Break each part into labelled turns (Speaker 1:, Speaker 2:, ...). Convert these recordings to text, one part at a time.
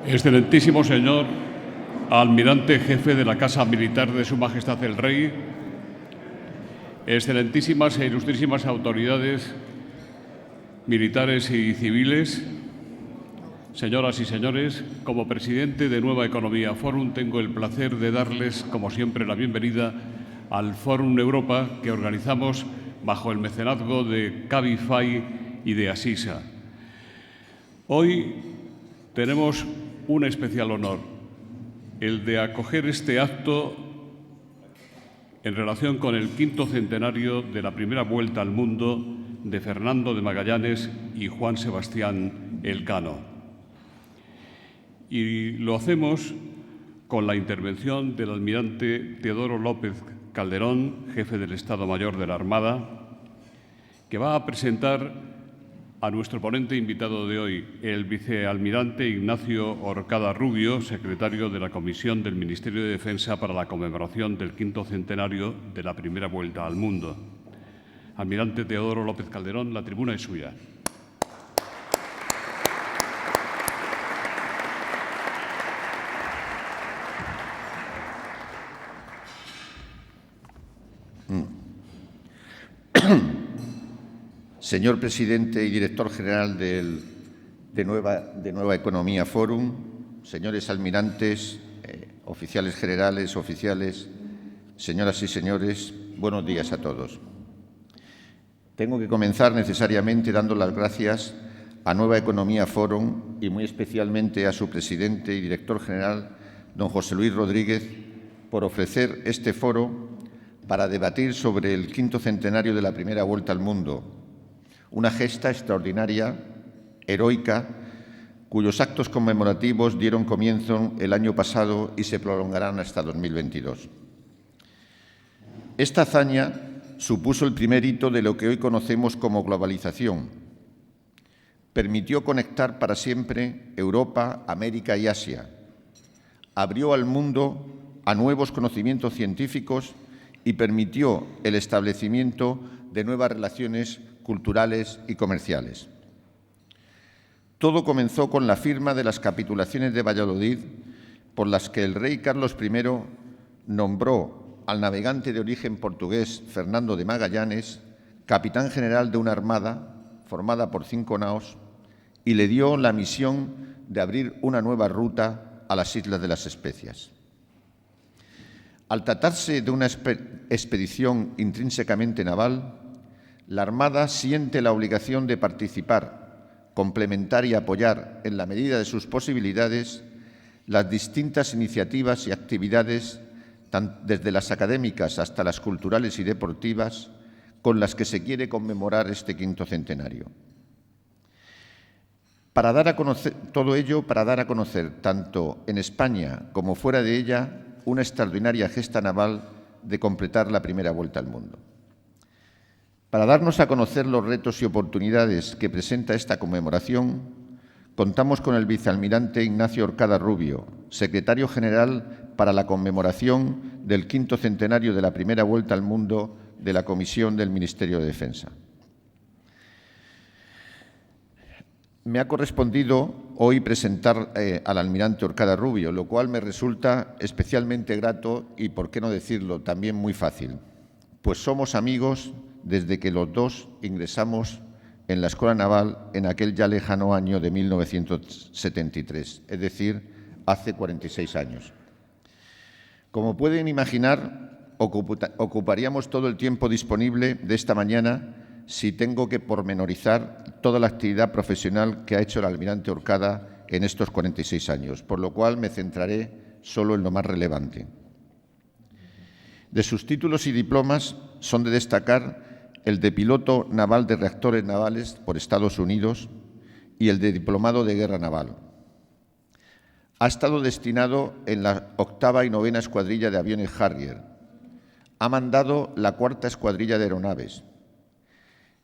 Speaker 1: Excelentísimo señor Almirante Jefe de la Casa Militar de Su Majestad el Rey, excelentísimas e ilustrísimas autoridades militares y civiles, señoras y señores, como presidente de Nueva Economía Forum tengo el placer de darles, como siempre, la bienvenida al Forum Europa que organizamos bajo el mecenazgo de Cabify y de Asisa. Hoy tenemos un especial honor, el de acoger este acto en relación con el 5º centenario de la primera vuelta al mundo de Fernando de Magallanes y Juan Sebastián Elcano. Y lo hacemos con la intervención del almirante Teodoro López Calderón, jefe del Estado Mayor de la Armada, que va a presentar a nuestro ponente invitado de hoy, el vicealmirante Ignacio Orcada Rubio, secretario de la Comisión del Ministerio de Defensa para la conmemoración del 5º centenario de la primera vuelta al mundo. Almirante Teodoro López Calderón, la tribuna es suya.
Speaker 2: Señor presidente y director general de Nueva Economía Forum, señores almirantes, oficiales generales, oficiales, señoras y señores, buenos días a todos. Tengo que comenzar necesariamente dando las gracias a Nueva Economía Forum y muy especialmente a su presidente y director general, don José Luis Rodríguez, por ofrecer este foro para debatir sobre el 5º centenario de la primera vuelta al mundo, una gesta extraordinaria, heroica, cuyos actos conmemorativos dieron comienzo el año pasado y se prolongarán hasta 2022. Esta hazaña supuso el primer hito de lo que hoy conocemos como globalización. Permitió conectar para siempre Europa, América y Asia. Abrió al mundo a nuevos conocimientos científicos y permitió el establecimiento de nuevas relaciones culturales y comerciales. Todo comenzó con la firma de las capitulaciones de Valladolid, por las que el rey Carlos I nombró al navegante de origen portugués Fernando de Magallanes capitán general de una armada formada por 5 naos y le dio la misión de abrir una nueva ruta a las Islas de las Especias. Al tratarse de una expedición intrínsecamente naval, la Armada siente la obligación de participar, complementar y apoyar, en la medida de sus posibilidades, las distintas iniciativas y actividades, desde las académicas hasta las culturales y deportivas, con las que se quiere conmemorar este 5º centenario. Todo ello para dar a conocer, tanto en España como fuera de ella, una extraordinaria gesta naval de completar la primera vuelta al mundo. Para darnos a conocer los retos y oportunidades que presenta esta conmemoración, contamos con el vicealmirante Ignacio Orcada Rubio, secretario general para la conmemoración del 5º centenario de la primera vuelta al mundo de la Comisión del Ministerio de Defensa. Me ha correspondido hoy presentar al almirante Orcada Rubio, lo cual me resulta especialmente grato y, por qué no decirlo, también muy fácil, pues somos amigos desde que los dos ingresamos en la Escuela Naval en aquel ya lejano año de 1973, es decir, hace 46 años. Como pueden imaginar, ocuparíamos todo el tiempo disponible de esta mañana si tengo que pormenorizar toda la actividad profesional que ha hecho el almirante Orcada en estos 46 años, por lo cual me centraré solo en lo más relevante. De sus títulos y diplomas son de destacar el de piloto naval de reactores navales por Estados Unidos y el de diplomado de guerra naval. Ha estado destinado en la 8ª y 9ª Escuadrilla de Aviones Harrier. Ha mandado la 4ª Escuadrilla de Aeronaves.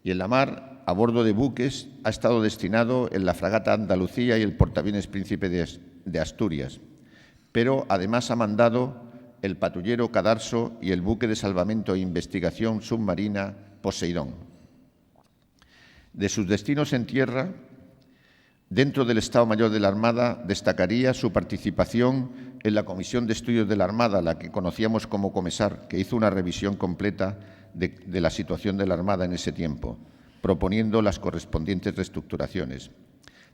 Speaker 2: Y en la mar, a bordo de buques, ha estado destinado en la fragata Andalucía y el portaaviones Príncipe de Asturias. Pero además ha mandado el patrullero Cadarso y el buque de salvamento e investigación submarina Poseidón. De sus destinos en tierra, Dentro del Estado Mayor de la Armada destacaría su participación en la Comisión de Estudios de la Armada, la que conocíamos como Comesar, que hizo una revisión completa de la situación de la Armada en ese tiempo, proponiendo las correspondientes reestructuraciones.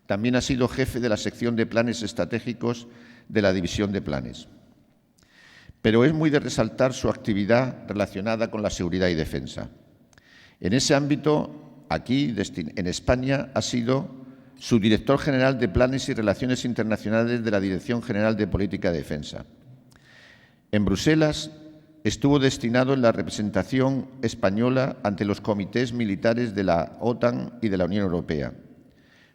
Speaker 2: También ha sido jefe de la sección de planes estratégicos de la División de Planes. Pero es muy de resaltar su actividad relacionada con la seguridad y defensa. En ese ámbito, aquí, en España, ha sido subdirector general de Planes y Relaciones Internacionales de la Dirección General de Política de Defensa. En Bruselas estuvo destinado en la representación española ante los comités militares de la OTAN y de la Unión Europea.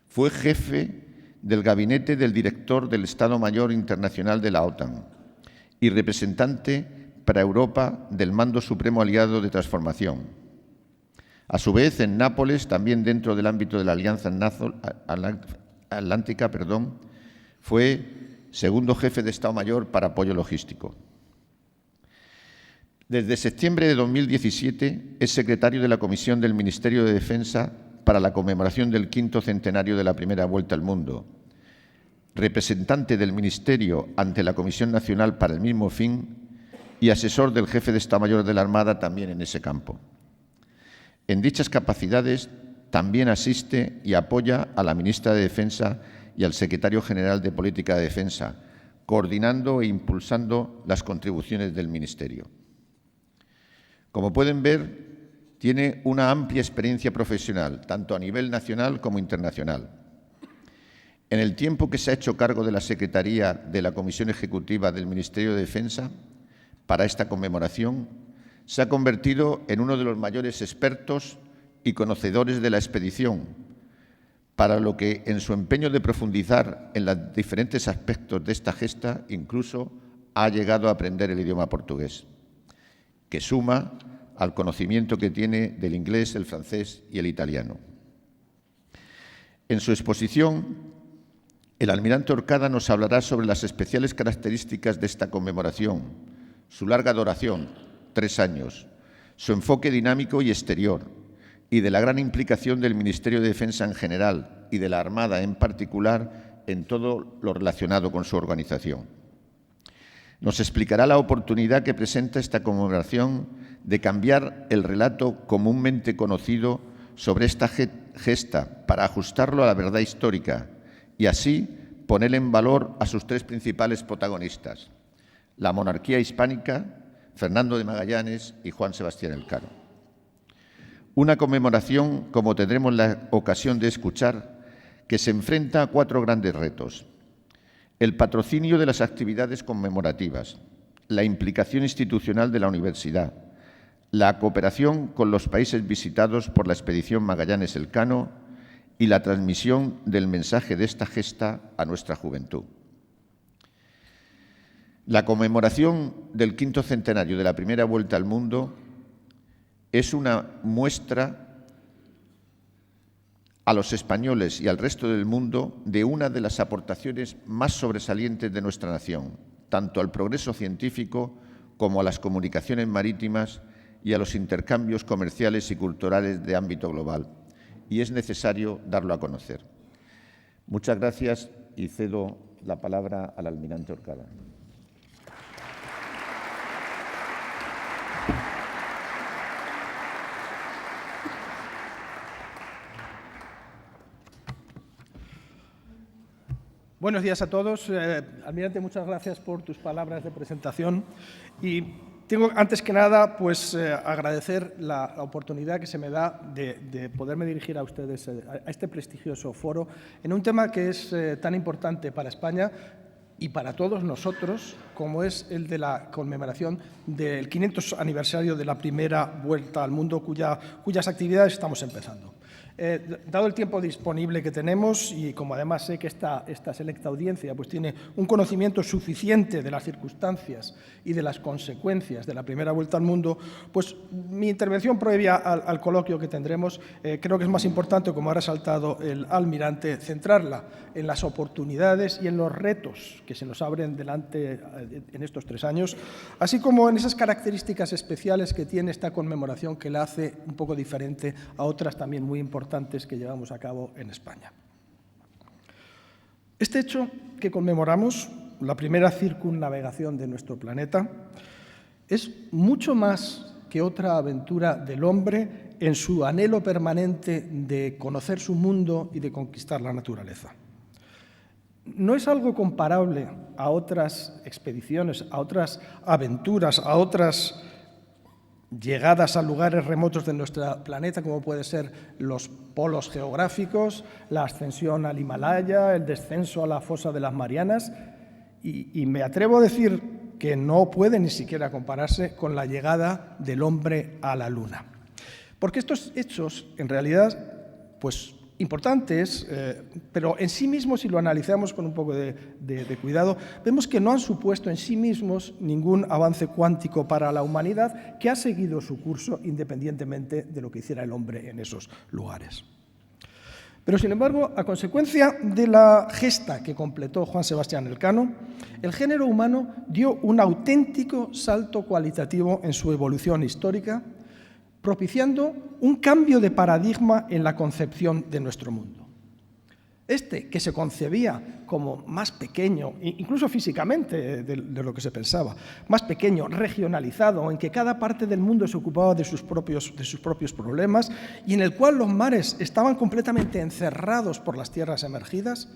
Speaker 2: Fue jefe del gabinete del director del Estado Mayor Internacional de la OTAN y representante para Europa del Mando Supremo Aliado de Transformación. A su vez, en Nápoles, también dentro del ámbito de la Alianza Atlántica, fue segundo jefe de Estado Mayor para apoyo logístico. Desde septiembre de 2017 es secretario de la Comisión del Ministerio de Defensa para la conmemoración del 5º centenario de la primera vuelta al mundo, representante del Ministerio ante la Comisión Nacional para el mismo fin y asesor del jefe de Estado Mayor de la Armada también en ese campo. En dichas capacidades también asiste y apoya a la ministra de Defensa y al secretario general de Política de Defensa, coordinando e impulsando las contribuciones del Ministerio. Como pueden ver, tiene una amplia experiencia profesional, tanto a nivel nacional como internacional. En el tiempo que se ha hecho cargo de la Secretaría de la Comisión Ejecutiva del Ministerio de Defensa, para esta conmemoración, se ha convertido en uno de los mayores expertos y conocedores de la expedición, para lo que, en su empeño de profundizar en los diferentes aspectos de esta gesta, incluso ha llegado a aprender el idioma portugués, que suma al conocimiento que tiene del inglés, el francés y el italiano. En su exposición, el almirante Orcada nos hablará sobre las especiales características de esta conmemoración, su larga duración, 3 años, su enfoque dinámico y exterior, y de la gran implicación del Ministerio de Defensa en general y de la Armada en particular en todo lo relacionado con su organización. Nos explicará la oportunidad que presenta esta conmemoración de cambiar el relato comúnmente conocido sobre esta gesta para ajustarlo a la verdad histórica y así poner en valor a sus 3 principales protagonistas, la monarquía hispánica, Fernando de Magallanes y Juan Sebastián Elcano. Una conmemoración, como tendremos la ocasión de escuchar, que se enfrenta a 4 grandes retos: el patrocinio de las actividades conmemorativas, la implicación institucional de la universidad, la cooperación con los países visitados por la expedición Magallanes-Elcano y la transmisión del mensaje de esta gesta a nuestra juventud. La conmemoración del 5º centenario de la primera vuelta al mundo es una muestra a los españoles y al resto del mundo de una de las aportaciones más sobresalientes de nuestra nación, tanto al progreso científico como a las comunicaciones marítimas y a los intercambios comerciales y culturales de ámbito global, y es necesario darlo a conocer. Muchas gracias y cedo la palabra al almirante Orcada.
Speaker 3: Buenos días a todos. Almirante, muchas gracias por tus palabras de presentación. Y tengo, antes que nada, pues agradecer la oportunidad que se me da de poderme dirigir a ustedes a este prestigioso foro en un tema que es tan importante para España y para todos nosotros, como es el de la conmemoración del 500 aniversario de la primera vuelta al mundo, cuyas actividades estamos empezando. Dado el tiempo disponible que tenemos y como además sé que esta selecta audiencia pues tiene un conocimiento suficiente de las circunstancias y de las consecuencias de la primera vuelta al mundo, pues mi intervención previa al coloquio que tendremos creo que es más importante, como ha resaltado el almirante, centrarla en las oportunidades y en los retos que se nos abren delante en estos 3 años, así como en esas características especiales que tiene esta conmemoración que la hace un poco diferente a otras también muy importantes que llevamos a cabo en España. Este hecho que conmemoramos, la primera circunnavegación de nuestro planeta, es mucho más que otra aventura del hombre en su anhelo permanente de conocer su mundo y de conquistar la naturaleza. No es algo comparable a otras expediciones, a otras aventuras, a otras llegadas a lugares remotos de nuestro planeta, como pueden ser los polos geográficos, la ascensión al Himalaya, el descenso a la fosa de las Marianas, y me atrevo a decir que no puede ni siquiera compararse con la llegada del hombre a la Luna. Porque estos hechos, en realidad, pues importantes, pero en sí mismos, si lo analizamos con un poco de cuidado, vemos que no han supuesto en sí mismos ningún avance cuántico para la humanidad, que ha seguido su curso independientemente de lo que hiciera el hombre en esos lugares. Pero, sin embargo, a consecuencia de la gesta que completó Juan Sebastián Elcano, el género humano dio un auténtico salto cualitativo en su evolución histórica, propiciando un cambio de paradigma en la concepción de nuestro mundo. Este, que se concebía como más pequeño, incluso físicamente de lo que se pensaba, más pequeño, regionalizado, en que cada parte del mundo se ocupaba de sus propios problemas y en el cual los mares estaban completamente encerrados por las tierras emergidas,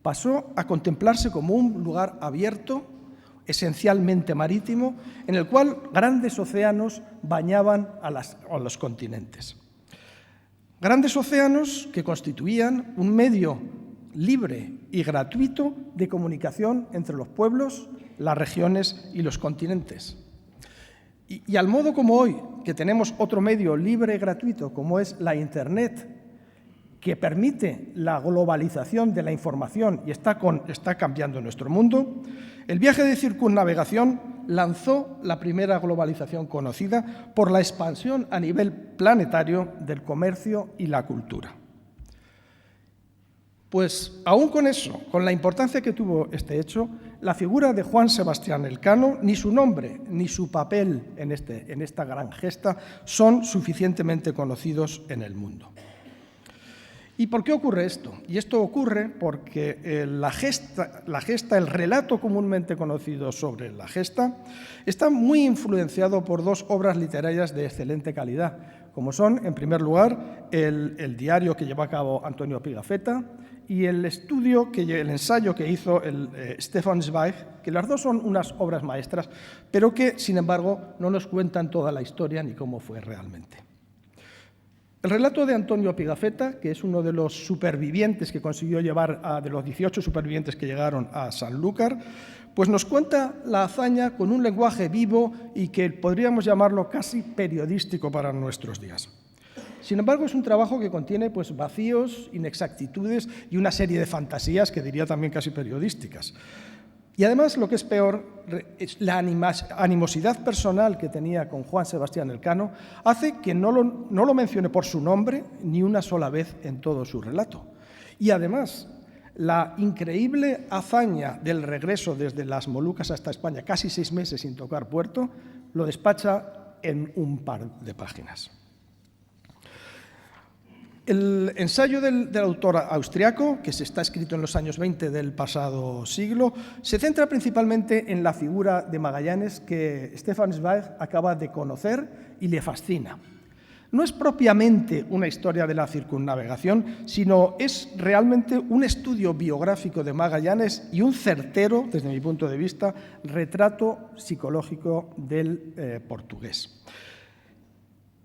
Speaker 3: pasó a contemplarse como un lugar abierto, esencialmente marítimo, en el cual grandes océanos bañaban a los continentes. Grandes océanos que constituían un medio libre y gratuito de comunicación entre los pueblos, las regiones y los continentes. Y al modo como hoy, que tenemos otro medio libre y gratuito, como es la Internet, que permite la globalización de la información y está cambiando nuestro mundo, el viaje de circunnavegación lanzó la primera globalización conocida por la expansión a nivel planetario del comercio y la cultura. Pues aún con eso, con la importancia que tuvo este hecho, la figura de Juan Sebastián Elcano, ni su nombre ni su papel en esta gran gesta son suficientemente conocidos en el mundo. ¿Y por qué ocurre esto? Y esto ocurre porque la gesta, el relato comúnmente conocido sobre la gesta, está muy influenciado por dos obras literarias de excelente calidad, como son, en primer lugar, el diario que llevó a cabo Antonio Pigafetta y el ensayo que hizo Stefan Zweig, que las dos son unas obras maestras, pero que, sin embargo, no nos cuentan toda la historia ni cómo fue realmente. El relato de Antonio Pigafetta, que es uno de los supervivientes que consiguió llevar, de los 18 supervivientes que llegaron a Sanlúcar, pues nos cuenta la hazaña con un lenguaje vivo y que podríamos llamarlo casi periodístico para nuestros días. Sin embargo, es un trabajo que contiene pues, vacíos, inexactitudes y una serie de fantasías que diría también casi periodísticas. Y además, lo que es peor, la animosidad personal que tenía con Juan Sebastián Elcano hace que no lo mencione por su nombre ni una sola vez en todo su relato. Y además, la increíble hazaña del regreso desde las Molucas hasta España, casi 6 meses sin tocar puerto, lo despacha en un par de páginas. El ensayo del autor austriaco, que se está escrito en los años 20 del pasado siglo, se centra principalmente en la figura de Magallanes que Stefan Zweig acaba de conocer y le fascina. No es propiamente una historia de la circunnavegación, sino es realmente un estudio biográfico de Magallanes y un certero, desde mi punto de vista, retrato psicológico del portugués.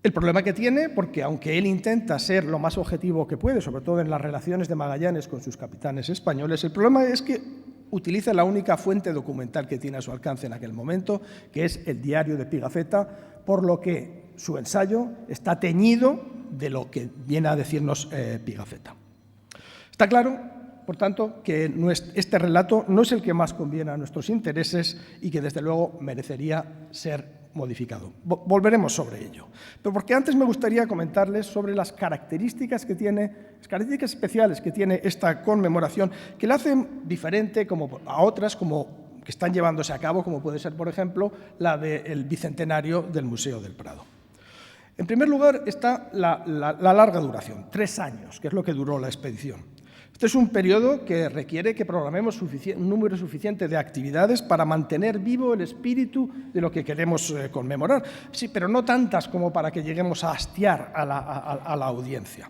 Speaker 3: El problema que tiene, porque aunque él intenta ser lo más objetivo que puede, sobre todo en las relaciones de Magallanes con sus capitanes españoles, el problema es que utiliza la única fuente documental que tiene a su alcance en aquel momento, que es el diario de Pigafetta, por lo que su ensayo está teñido de lo que viene a decirnos Pigafetta. Está claro, por tanto, que este relato no es el que más conviene a nuestros intereses y que, desde luego, merecería ser modificado. Volveremos sobre ello. Pero porque antes me gustaría comentarles sobre las características especiales que tiene esta conmemoración, que la hacen diferente a otras que están llevándose a cabo, como puede ser, por ejemplo, la del bicentenario del Museo del Prado. En primer lugar está la larga duración, 3 años, que es lo que duró la expedición. Este es un periodo que requiere que programemos un número suficiente de actividades para mantener vivo el espíritu de lo que queremos conmemorar. Sí, pero no tantas como para que lleguemos a hastiar a la audiencia.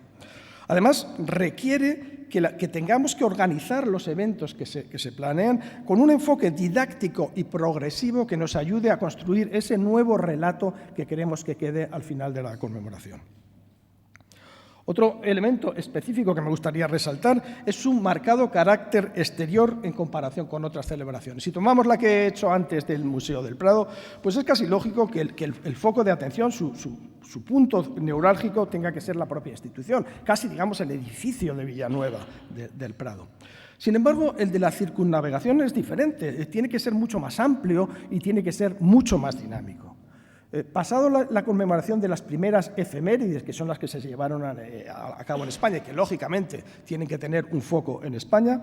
Speaker 3: Además, requiere que tengamos que organizar los eventos que se planean con un enfoque didáctico y progresivo que nos ayude a construir ese nuevo relato que queremos que quede al final de la conmemoración. Otro elemento específico que me gustaría resaltar es su marcado carácter exterior en comparación con otras celebraciones. Si tomamos la que he hecho antes del Museo del Prado, pues es casi lógico que el foco de atención, su punto neurálgico tenga que ser la propia institución, casi, digamos, el edificio de Villanueva del Prado. Sin embargo, el de la circunnavegación es diferente, tiene que ser mucho más amplio y tiene que ser mucho más dinámico. Pasado la conmemoración de las primeras efemérides, que son las que se llevaron a cabo en España y que, lógicamente, tienen que tener un foco en España,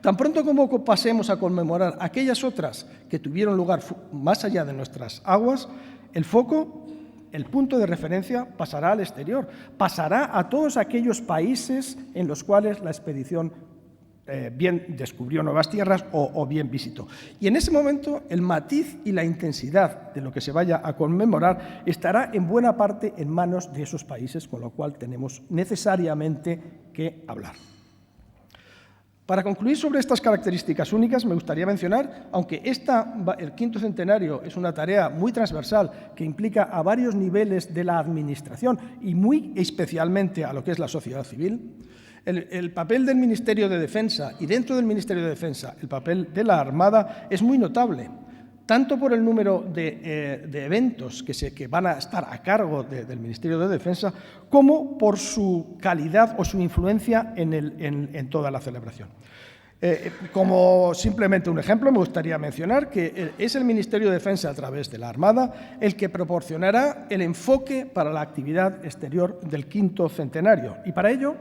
Speaker 3: tan pronto como pasemos a conmemorar aquellas otras que tuvieron lugar más allá de nuestras aguas, el foco, el punto de referencia, pasará al exterior, pasará a todos aquellos países en los cuales la expedición bien descubrió nuevas tierras o bien visitó. Y en ese momento el matiz y la intensidad de lo que se vaya a conmemorar estará en buena parte en manos de esos países, con lo cual tenemos necesariamente que hablar. Para concluir sobre estas características únicas, me gustaría mencionar, aunque el quinto centenario es una tarea muy transversal que implica a varios niveles de la administración y muy especialmente a lo que es la sociedad civil, el papel del Ministerio de Defensa y dentro del Ministerio de Defensa el papel de la Armada es muy notable, tanto por el número de eventos que van a estar a cargo del Ministerio de Defensa como por su calidad o su influencia en toda la celebración. Como simplemente un ejemplo, me gustaría mencionar que es el Ministerio de Defensa, a través de la Armada, el que proporcionará el enfoque para la actividad exterior del quinto centenario. Y para ello,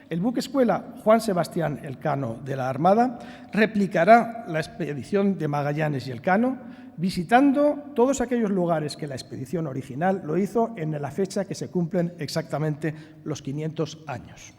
Speaker 3: el buque escuela Juan Sebastián Elcano de la Armada replicará la expedición de Magallanes y Elcano, visitando todos aquellos lugares que la expedición original lo hizo en la fecha que se cumplen exactamente los 500 años.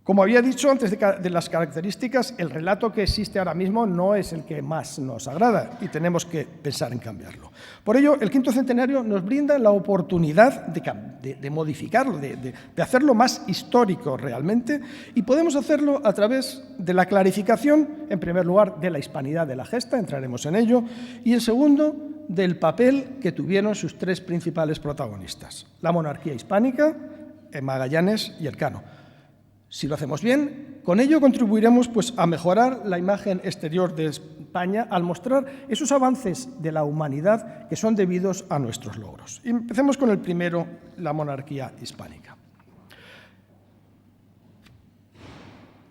Speaker 3: Como había dicho antes de las características, el relato que existe ahora mismo no es el que más nos agrada y tenemos que pensar en cambiarlo. Por ello, el quinto centenario nos brinda la oportunidad de modificarlo, de hacerlo más histórico realmente, y podemos hacerlo a través de la clarificación, en primer lugar, de la hispanidad de la gesta, entraremos en ello, y en segundo, del papel que tuvieron sus tres principales protagonistas, la monarquía hispánica, Magallanes y Elcano. Si lo hacemos bien, con ello contribuiremos a mejorar la imagen exterior de España al mostrar esos avances de la humanidad que son debidos a nuestros logros. Y empecemos con el primero, la monarquía hispánica.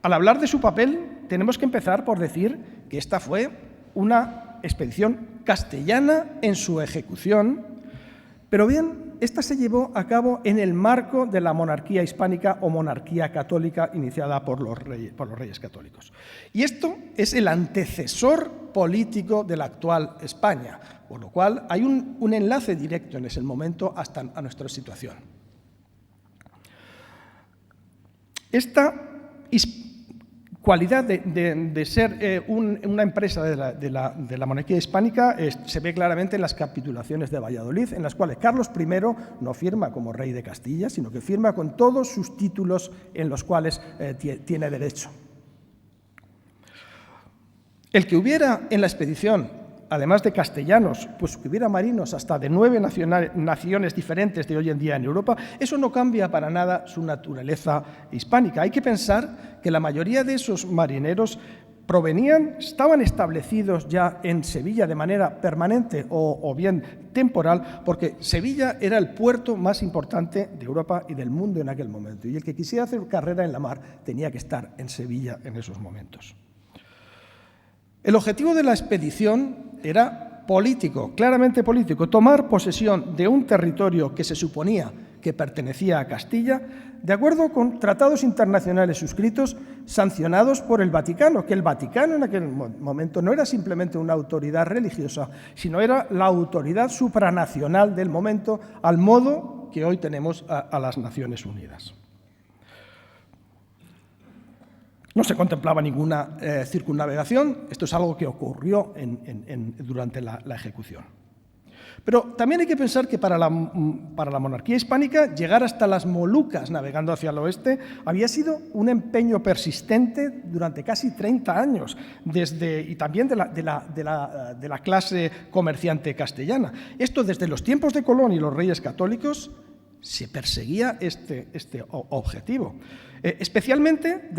Speaker 3: Al hablar de su papel, tenemos que empezar por decir que esta fue una expedición castellana en su ejecución, pero bien, esta se llevó a cabo en el marco de la monarquía hispánica o monarquía católica iniciada por los reyes católicos. Y esto es el antecesor político de la actual España, por lo cual hay un enlace directo en ese momento hasta a nuestra situación. Esta cualidad de ser una empresa de la monarquía hispánica se ve claramente en las capitulaciones de Valladolid, en las cuales Carlos I no firma como rey de Castilla, sino que firma con todos sus títulos en los cuales tiene derecho. El que hubiera en la expedición, además de castellanos, pues que hubiera marinos hasta de 9 naciones diferentes de hoy en día en Europa, eso no cambia para nada su naturaleza hispánica. Hay que pensar que la mayoría de esos marineros estaban establecidos ya en Sevilla de manera permanente o bien temporal, porque Sevilla era el puerto más importante de Europa y del mundo en aquel momento. Y el que quisiera hacer carrera en la mar tenía que estar en Sevilla en esos momentos. El objetivo de la expedición era político, claramente político, tomar posesión de un territorio que se suponía que pertenecía a Castilla, de acuerdo con tratados internacionales suscritos sancionados por el Vaticano, que el Vaticano en aquel momento no era simplemente una autoridad religiosa, sino era la autoridad supranacional del momento, al modo que hoy tenemos a las Naciones Unidas. No se contemplaba ninguna circunnavegación. Esto es algo que ocurrió durante la ejecución. Pero también hay que pensar que para la monarquía hispánica llegar hasta las Molucas navegando hacia el oeste había sido un empeño persistente durante casi 30 años, y también de la clase comerciante castellana. Esto desde los tiempos de Colón y los Reyes Católicos se perseguía este objetivo. Especialmente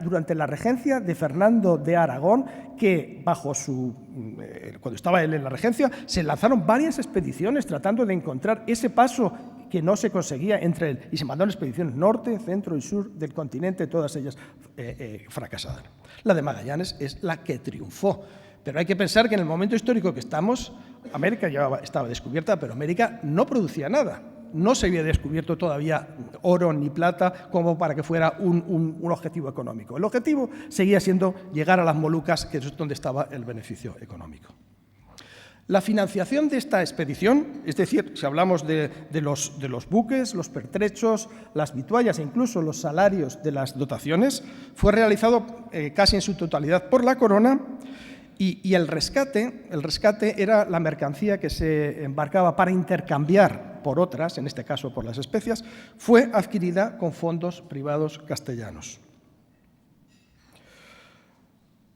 Speaker 3: durante la regencia de Fernando de Aragón, que cuando estaba él en la regencia, se lanzaron varias expediciones tratando de encontrar ese paso que no se conseguía entre él, y se mandaron expediciones norte, centro y sur del continente, todas ellas fracasadas. La de Magallanes es la que triunfó. Pero hay que pensar que en el momento histórico que estamos, América ya estaba descubierta, pero América no producía nada. No se había descubierto todavía oro ni plata como para que fuera un objetivo económico. El objetivo seguía siendo llegar a las Molucas, que es donde estaba el beneficio económico. La financiación de esta expedición, es decir, si hablamos de los buques, los pertrechos, las vituallas e incluso los salarios de las dotaciones, fue realizado casi en su totalidad por la corona. Y el rescate era la mercancía que se embarcaba para intercambiar por otras, en este caso por las especias, fue adquirida con fondos privados castellanos.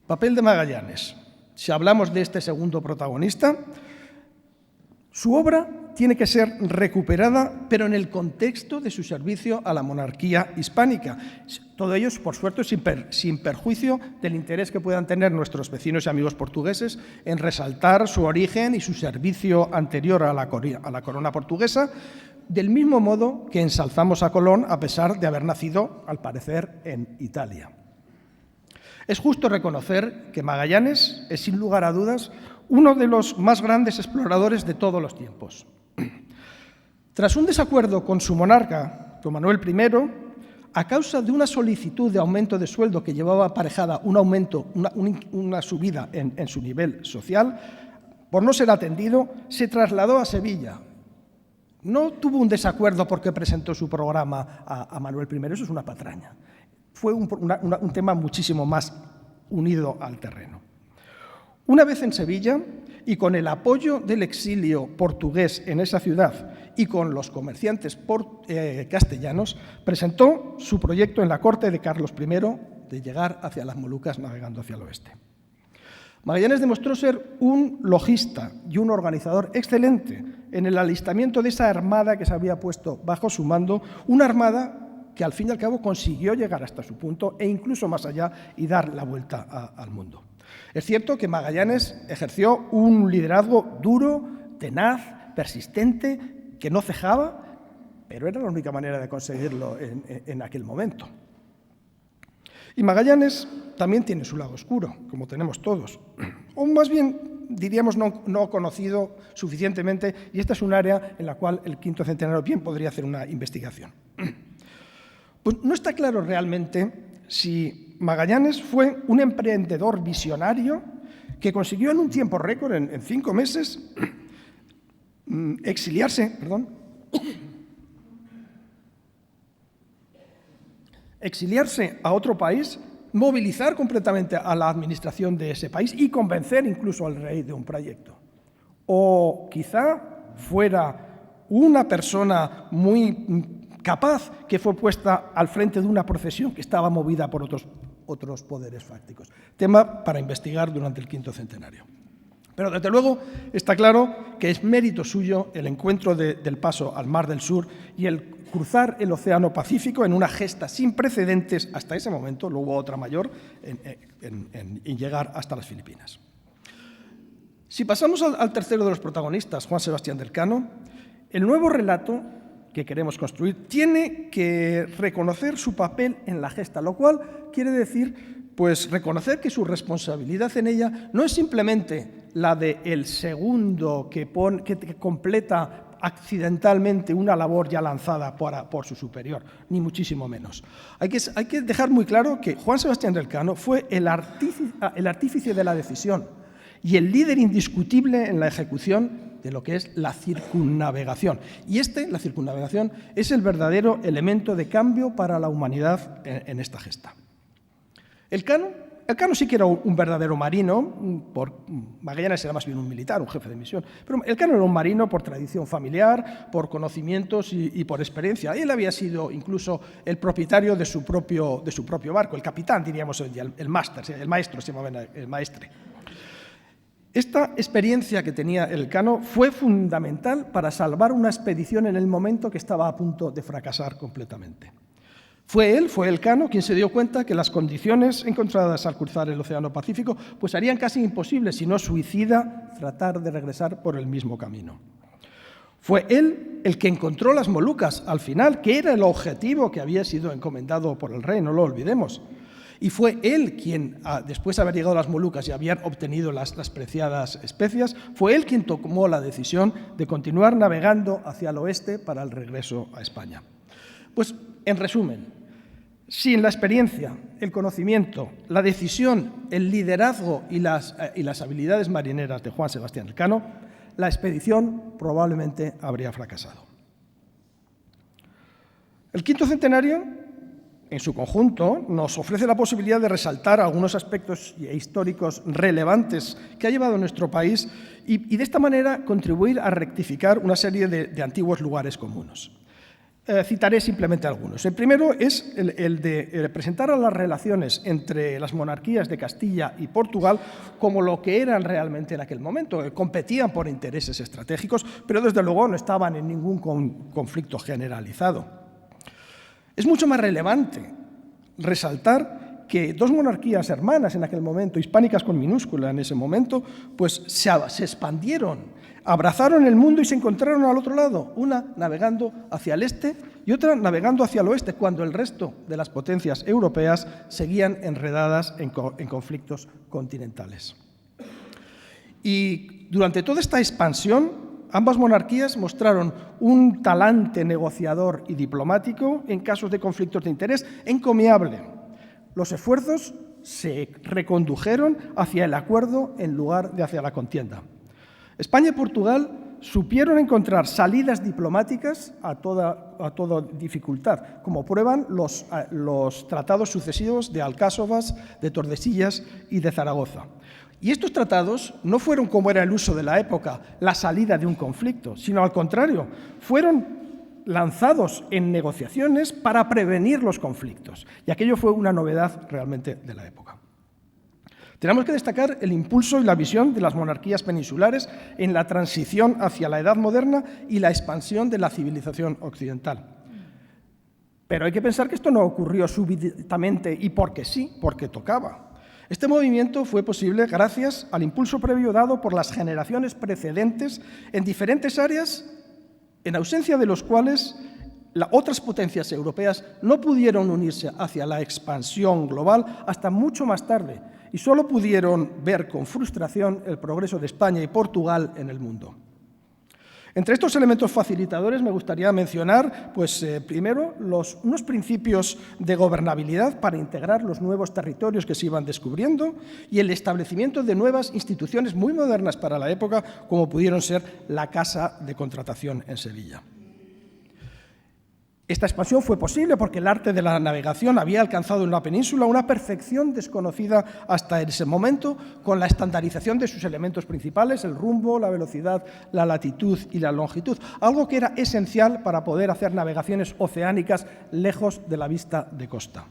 Speaker 3: Papel de Magallanes. Si hablamos de este segundo protagonista, su obra tiene que ser recuperada, pero en el contexto de su servicio a la monarquía hispánica. Todo ello, por suerte, sin perjuicio del interés que puedan tener nuestros vecinos y amigos portugueses en resaltar su origen y su servicio anterior a la corona portuguesa, del mismo modo que ensalzamos a Colón a pesar de haber nacido, al parecer, en Italia. Es justo reconocer que Magallanes es, sin lugar a dudas, uno de los más grandes exploradores de todos los tiempos. Tras un desacuerdo con su monarca, don Manuel I, a causa de una solicitud de aumento de sueldo que llevaba aparejada una subida en su nivel social, por no ser atendido, se trasladó a Sevilla. No tuvo un desacuerdo porque presentó su programa a Manuel I, eso es una patraña. Fue un tema muchísimo más unido al terreno. Una vez en Sevilla, y con el apoyo del exilio portugués en esa ciudad y con los comerciantes castellanos, presentó su proyecto en la corte de Carlos I de llegar hacia las Molucas navegando hacia el oeste. Magallanes demostró ser un logista y un organizador excelente en el alistamiento de esa armada que se había puesto bajo su mando, una armada que al fin y al cabo consiguió llegar hasta su punto e incluso más allá y dar la vuelta al mundo. Es cierto que Magallanes ejerció un liderazgo duro, tenaz, persistente, que no cejaba, pero era la única manera de conseguirlo en aquel momento. Y Magallanes también tiene su lado oscuro, como tenemos todos, o más bien diríamos no conocido suficientemente, y esta es un área en la cual el quinto centenario bien podría hacer una investigación. Pues no está claro realmente si Magallanes fue un emprendedor visionario que consiguió en un tiempo récord, en 5 meses, exiliarse a otro país, movilizar completamente a la administración de ese país y convencer incluso al rey de un proyecto. O quizá fuera una persona muy capaz que fue puesta al frente de una procesión que estaba movida por otros poderes fácticos. Tema para investigar durante el quinto centenario. Pero desde luego está claro que es mérito suyo el encuentro del paso al Mar del Sur y el cruzar el Océano Pacífico en una gesta sin precedentes hasta ese momento, luego otra mayor, en llegar hasta las Filipinas. Si pasamos al tercero de los protagonistas, Juan Sebastián del Cano, el nuevo relato que queremos construir tiene que reconocer su papel en la gesta, lo cual quiere decir pues reconocer que su responsabilidad en ella no es simplemente la del segundo que completa accidentalmente una labor ya lanzada por su superior, ni muchísimo menos. Hay que dejar muy claro que Juan Sebastián del Cano fue el artífice de la decisión y el líder indiscutible en la ejecución de lo que es la circunnavegación. Y la circunnavegación, es el verdadero elemento de cambio para la humanidad en esta gesta. Elcano sí que era un verdadero marino, Magallanes era más bien un militar, un jefe de misión, pero Elcano era un marino por tradición familiar, por conocimientos y por experiencia. Él había sido incluso el propietario de su propio barco, el capitán, diríamos hoy día, el maestro, se llamaba el maestre. Esta experiencia que tenía Elcano fue fundamental para salvar una expedición en el momento que estaba a punto de fracasar completamente. Fue Elcano quien se dio cuenta que las condiciones encontradas al cruzar el Océano Pacífico pues harían casi imposible, si no suicida, tratar de regresar por el mismo camino. Fue él el que encontró las Molucas al final, que era el objetivo que había sido encomendado por el rey, no lo olvidemos. Y fue él quien, después de haber llegado a las Molucas y haber obtenido las preciadas especias, fue él quien tomó la decisión de continuar navegando hacia el oeste para el regreso a España. Pues, en resumen, sin la experiencia, el conocimiento, la decisión, el liderazgo y las habilidades marineras de Juan Sebastián Elcano, la expedición probablemente habría fracasado. El quinto centenario, en su conjunto, nos ofrece la posibilidad de resaltar algunos aspectos históricos relevantes que ha llevado nuestro país y de esta manera contribuir a rectificar una serie de antiguos lugares comunes. Citaré simplemente algunos. El primero es el de presentar a las relaciones entre las monarquías de Castilla y Portugal como lo que eran realmente en aquel momento. Competían por intereses estratégicos, pero desde luego no estaban en ningún conflicto generalizado. Es mucho más relevante resaltar que dos monarquías hermanas en aquel momento, hispánicas con minúscula en ese momento, pues se expandieron, abrazaron el mundo y se encontraron al otro lado, una navegando hacia el este y otra navegando hacia el oeste, cuando el resto de las potencias europeas seguían enredadas en conflictos continentales. Y durante toda esta expansión, ambas monarquías mostraron un talante negociador y diplomático en casos de conflictos de interés encomiable. Los esfuerzos se recondujeron hacia el acuerdo en lugar de hacia la contienda. España y Portugal supieron encontrar salidas diplomáticas a toda dificultad, como prueban los tratados sucesivos de Alcáçovas, de Tordesillas y de Zaragoza. Y estos tratados no fueron, como era el uso de la época, la salida de un conflicto, sino al contrario, fueron lanzados en negociaciones para prevenir los conflictos. Y aquello fue una novedad realmente de la época. Tenemos que destacar el impulso y la visión de las monarquías peninsulares en la transición hacia la Edad Moderna y la expansión de la civilización occidental. Pero hay que pensar que esto no ocurrió súbitamente y porque sí, porque tocaba. Este movimiento fue posible gracias al impulso previo dado por las generaciones precedentes en diferentes áreas, en ausencia de los cuales otras potencias europeas no pudieron unirse hacia la expansión global hasta mucho más tarde y solo pudieron ver con frustración el progreso de España y Portugal en el mundo. Entre estos elementos facilitadores me gustaría mencionar, primero, unos principios de gobernabilidad para integrar los nuevos territorios que se iban descubriendo y el establecimiento de nuevas instituciones muy modernas para la época, como pudieron ser la Casa de Contratación en Sevilla. Esta expansión fue posible porque el arte de la navegación había alcanzado en la península una perfección desconocida hasta ese momento, con la estandarización de sus elementos principales, el rumbo, la velocidad, la latitud y la longitud, algo que era esencial para poder hacer navegaciones oceánicas lejos de la vista de costa.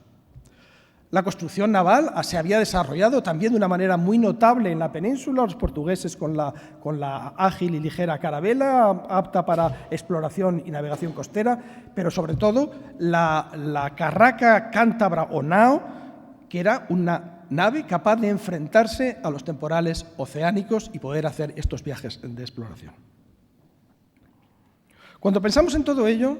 Speaker 3: La construcción naval se había desarrollado también de una manera muy notable en la península, los portugueses con la ágil y ligera carabela, apta para exploración y navegación costera, pero sobre todo la carraca cántabra o nao, que era una nave capaz de enfrentarse a los temporales oceánicos y poder hacer estos viajes de exploración. Cuando pensamos en todo ello,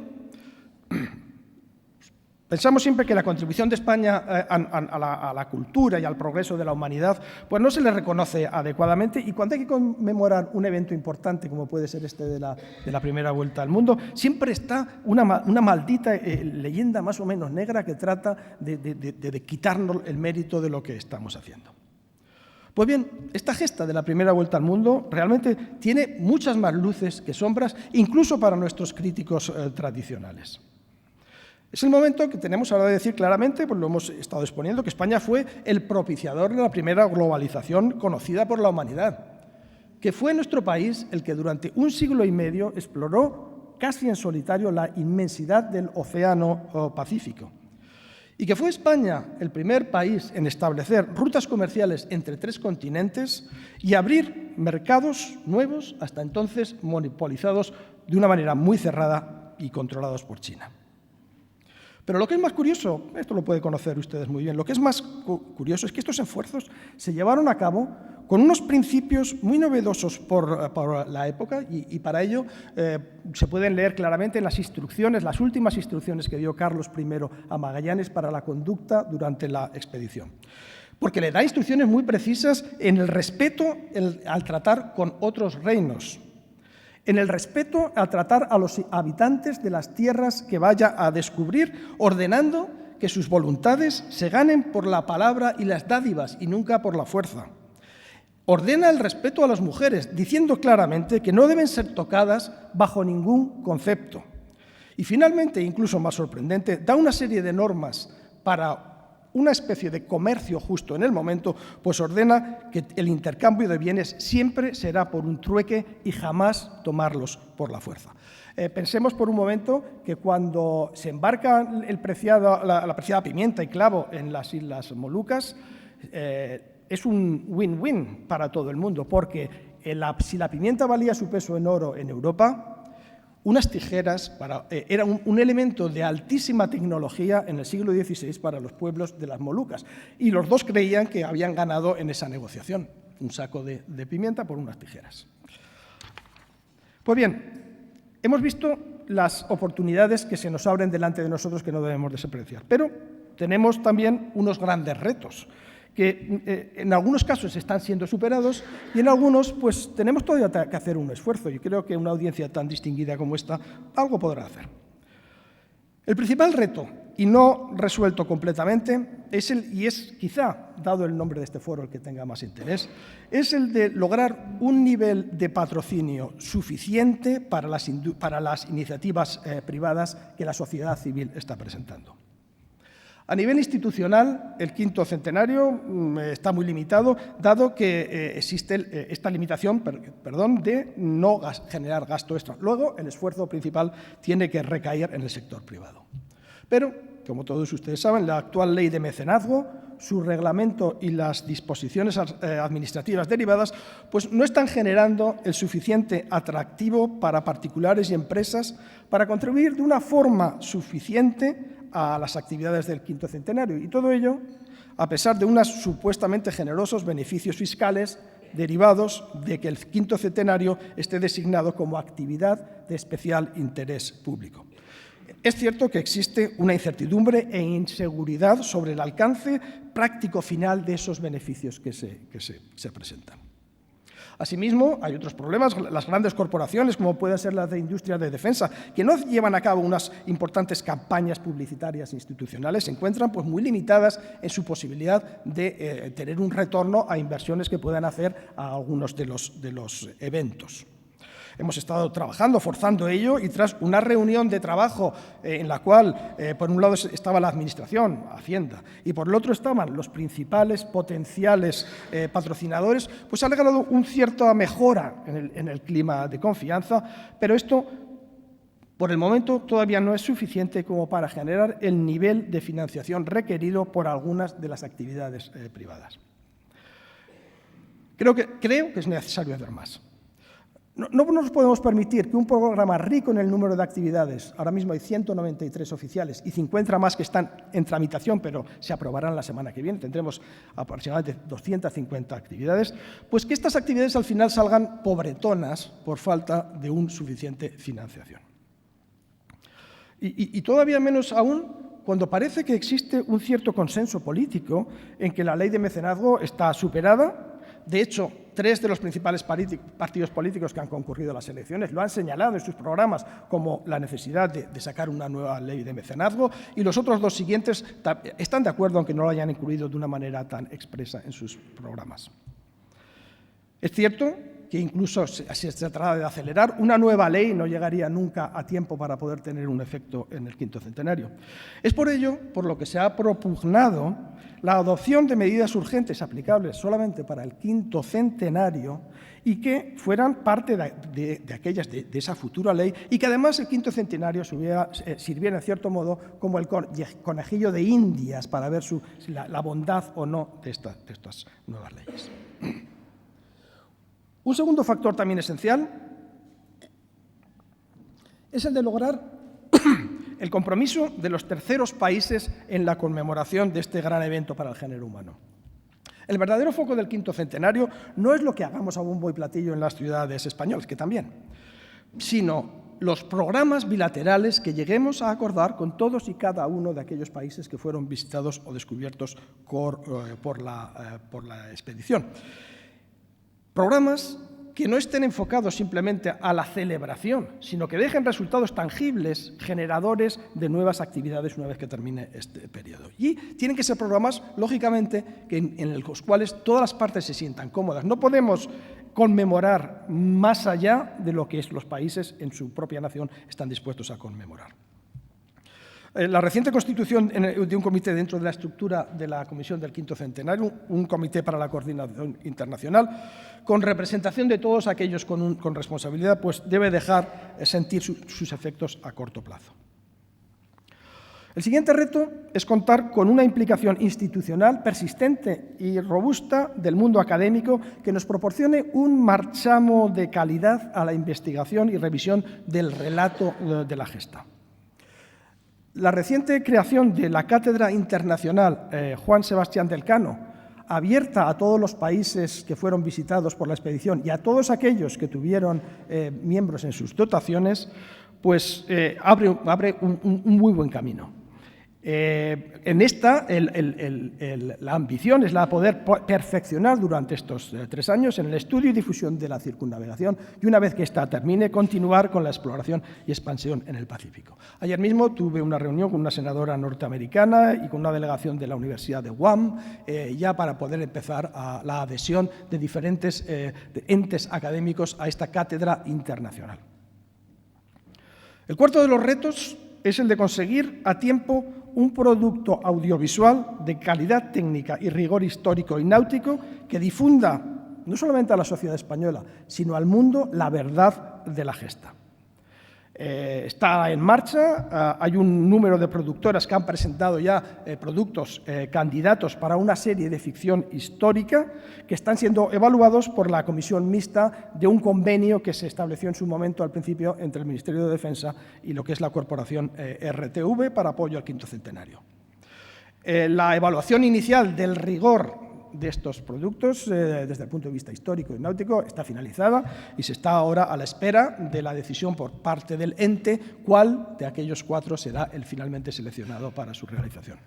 Speaker 3: pensamos siempre que la contribución de España a la cultura y al progreso de la humanidad pues no se le reconoce adecuadamente, y cuando hay que conmemorar un evento importante como puede ser este de la primera vuelta al mundo, siempre está una maldita leyenda más o menos negra que trata de quitarnos el mérito de lo que estamos haciendo. Pues bien, esta gesta de la primera vuelta al mundo realmente tiene muchas más luces que sombras, incluso para nuestros críticos tradicionales. Es el momento que tenemos ahora de decir claramente, pues lo hemos estado exponiendo, que España fue el propiciador de la primera globalización conocida por la humanidad, que fue nuestro país el que durante un siglo y medio exploró casi en solitario la inmensidad del Océano Pacífico, y que fue España el primer país en establecer rutas comerciales entre 3 continentes y abrir mercados nuevos, hasta entonces monopolizados de una manera muy cerrada y controlados por China. Pero lo que es más curioso, esto lo pueden conocer ustedes muy bien, lo que es más curioso es que estos esfuerzos se llevaron a cabo con unos principios muy novedosos por la época y para ello se pueden leer claramente en las instrucciones, las últimas instrucciones que dio Carlos I a Magallanes para la conducta durante la expedición. Porque le da instrucciones muy precisas en el respeto al tratar con otros reinos, en el respeto a tratar a los habitantes de las tierras que vaya a descubrir, ordenando que sus voluntades se ganen por la palabra y las dádivas y nunca por la fuerza. Ordena el respeto a las mujeres, diciendo claramente que no deben ser tocadas bajo ningún concepto. Y finalmente, incluso más sorprendente, da una serie de normas para una especie de comercio justo en el momento, pues ordena que el intercambio de bienes siempre será por un trueque y jamás tomarlos por la fuerza. Pensemos por un momento que cuando se embarca la preciada pimienta y clavo en las Islas Molucas, es un win-win para todo el mundo, porque si la pimienta valía su peso en oro en Europa, unas tijeras era un elemento de altísima tecnología en el siglo XVI para los pueblos de las Molucas. Y los dos creían que habían ganado en esa negociación, un saco de pimienta por unas tijeras. Pues bien, hemos visto las oportunidades que se nos abren delante de nosotros que no debemos despreciar, pero tenemos también unos grandes retos que en algunos casos están siendo superados y en algunos pues tenemos todavía que hacer un esfuerzo y creo que una audiencia tan distinguida como esta algo podrá hacer. El principal reto, y no resuelto completamente, es quizá, dado el nombre de este foro el que tenga más interés, es el de lograr un nivel de patrocinio suficiente para las iniciativas privadas que la sociedad civil está presentando. A nivel institucional, el quinto centenario está muy limitado, dado que existe esta limitación de no generar gasto extra. Luego, el esfuerzo principal tiene que recaer en el sector privado. Pero, como todos ustedes saben, la actual ley de mecenazgo, su reglamento y las disposiciones administrativas derivadas pues no están generando el suficiente atractivo para particulares y empresas para contribuir de una forma suficiente a las actividades del quinto centenario. Y todo ello a pesar de unos supuestamente generosos beneficios fiscales derivados de que el quinto centenario esté designado como actividad de especial interés público. Es cierto que existe una incertidumbre e inseguridad sobre el alcance práctico final de esos beneficios que se presentan. Asimismo, hay otros problemas. Las grandes corporaciones, como pueden ser las de industria de defensa, que no llevan a cabo unas importantes campañas publicitarias institucionales, se encuentran pues, muy limitadas en su posibilidad de tener un retorno a inversiones que puedan hacer a algunos de los eventos. Hemos estado trabajando, forzando ello, y tras una reunión de trabajo en la cual, por un lado, estaba la Administración, Hacienda, y por el otro estaban los principales potenciales patrocinadores, pues ha logrado una cierta mejora en el clima de confianza, pero esto, por el momento, todavía no es suficiente como para generar el nivel de financiación requerido por algunas de las actividades privadas. Creo que es necesario hacer más. No nos podemos permitir que un programa rico en el número de actividades, ahora mismo hay 193 oficiales y 50 más que están en tramitación, pero se aprobarán la semana que viene, tendremos aproximadamente 250 actividades, pues que estas actividades al final salgan pobretonas por falta de una suficiente financiación. Y todavía menos aún cuando parece que existe un cierto consenso político en que la ley de mecenazgo está superada. De hecho, 3 de los principales partidos políticos que han concurrido a las elecciones lo han señalado en sus programas como la necesidad de sacar una nueva ley de mecenazgo y los otros 2 siguientes están de acuerdo aunque no lo hayan incluido de una manera tan expresa en sus programas. Es cierto que incluso se trata de acelerar. Una nueva ley no llegaría nunca a tiempo para poder tener un efecto en el quinto centenario. Es por ello por lo que se ha propugnado la adopción de medidas urgentes aplicables solamente para el quinto centenario y que fueran parte de esa futura ley, y que además el quinto centenario sirviera en cierto modo como el conejillo de Indias para ver la bondad o no de estas nuevas leyes. Un segundo factor también esencial es el de lograr el compromiso de los terceros países en la conmemoración de este gran evento para el género humano. El verdadero foco del quinto centenario no es lo que hagamos a bombo y platillo en las ciudades españolas, que también, sino los programas bilaterales que lleguemos a acordar con todos y cada uno de aquellos países que fueron visitados o descubiertos por la expedición. Programas que no estén enfocados simplemente a la celebración, sino que dejen resultados tangibles, generadores de nuevas actividades una vez que termine este periodo. Y tienen que ser programas, lógicamente, en los cuales todas las partes se sientan cómodas. No podemos conmemorar más allá de lo que los países en su propia nación están dispuestos a conmemorar. La reciente constitución de un comité dentro de la estructura de la Comisión del Quinto Centenario, un comité para la coordinación internacional, con representación de todos aquellos con responsabilidad, pues debe dejar sentir sus efectos a corto plazo. El siguiente reto es contar con una implicación institucional persistente y robusta del mundo académico que nos proporcione un marchamo de calidad a la investigación y revisión del relato de la gesta. La reciente creación de la Cátedra Internacional Juan Sebastián del Cano, abierta a todos los países que fueron visitados por la expedición y a todos aquellos que tuvieron miembros en sus dotaciones, pues abre un muy buen camino. En esta, la ambición es la de poder perfeccionar durante estos 3 años en el estudio y difusión de la circunnavegación y, una vez que ésta termine, continuar con la exploración y expansión en el Pacífico. Ayer mismo tuve una reunión con una senadora norteamericana y con una delegación de la Universidad de Guam, ya para poder empezar la adhesión de diferentes entes académicos a esta cátedra internacional. El cuarto de los retos es el de conseguir a tiempo un producto audiovisual de calidad técnica y rigor histórico y náutico que difunda no solamente a la sociedad española, sino al mundo la verdad de la gesta. Está en marcha, hay un número de productoras que han presentado ya productos candidatos para una serie de ficción histórica que están siendo evaluados por la comisión mixta de un convenio que se estableció en su momento al principio entre el Ministerio de Defensa y lo que es la corporación RTV para apoyo al quinto centenario. La evaluación inicial del rigor de estos productos, desde el punto de vista histórico y náutico, está finalizada y se está ahora a la espera de la decisión por parte del ente cuál de aquellos 4 será el finalmente seleccionado para su realización.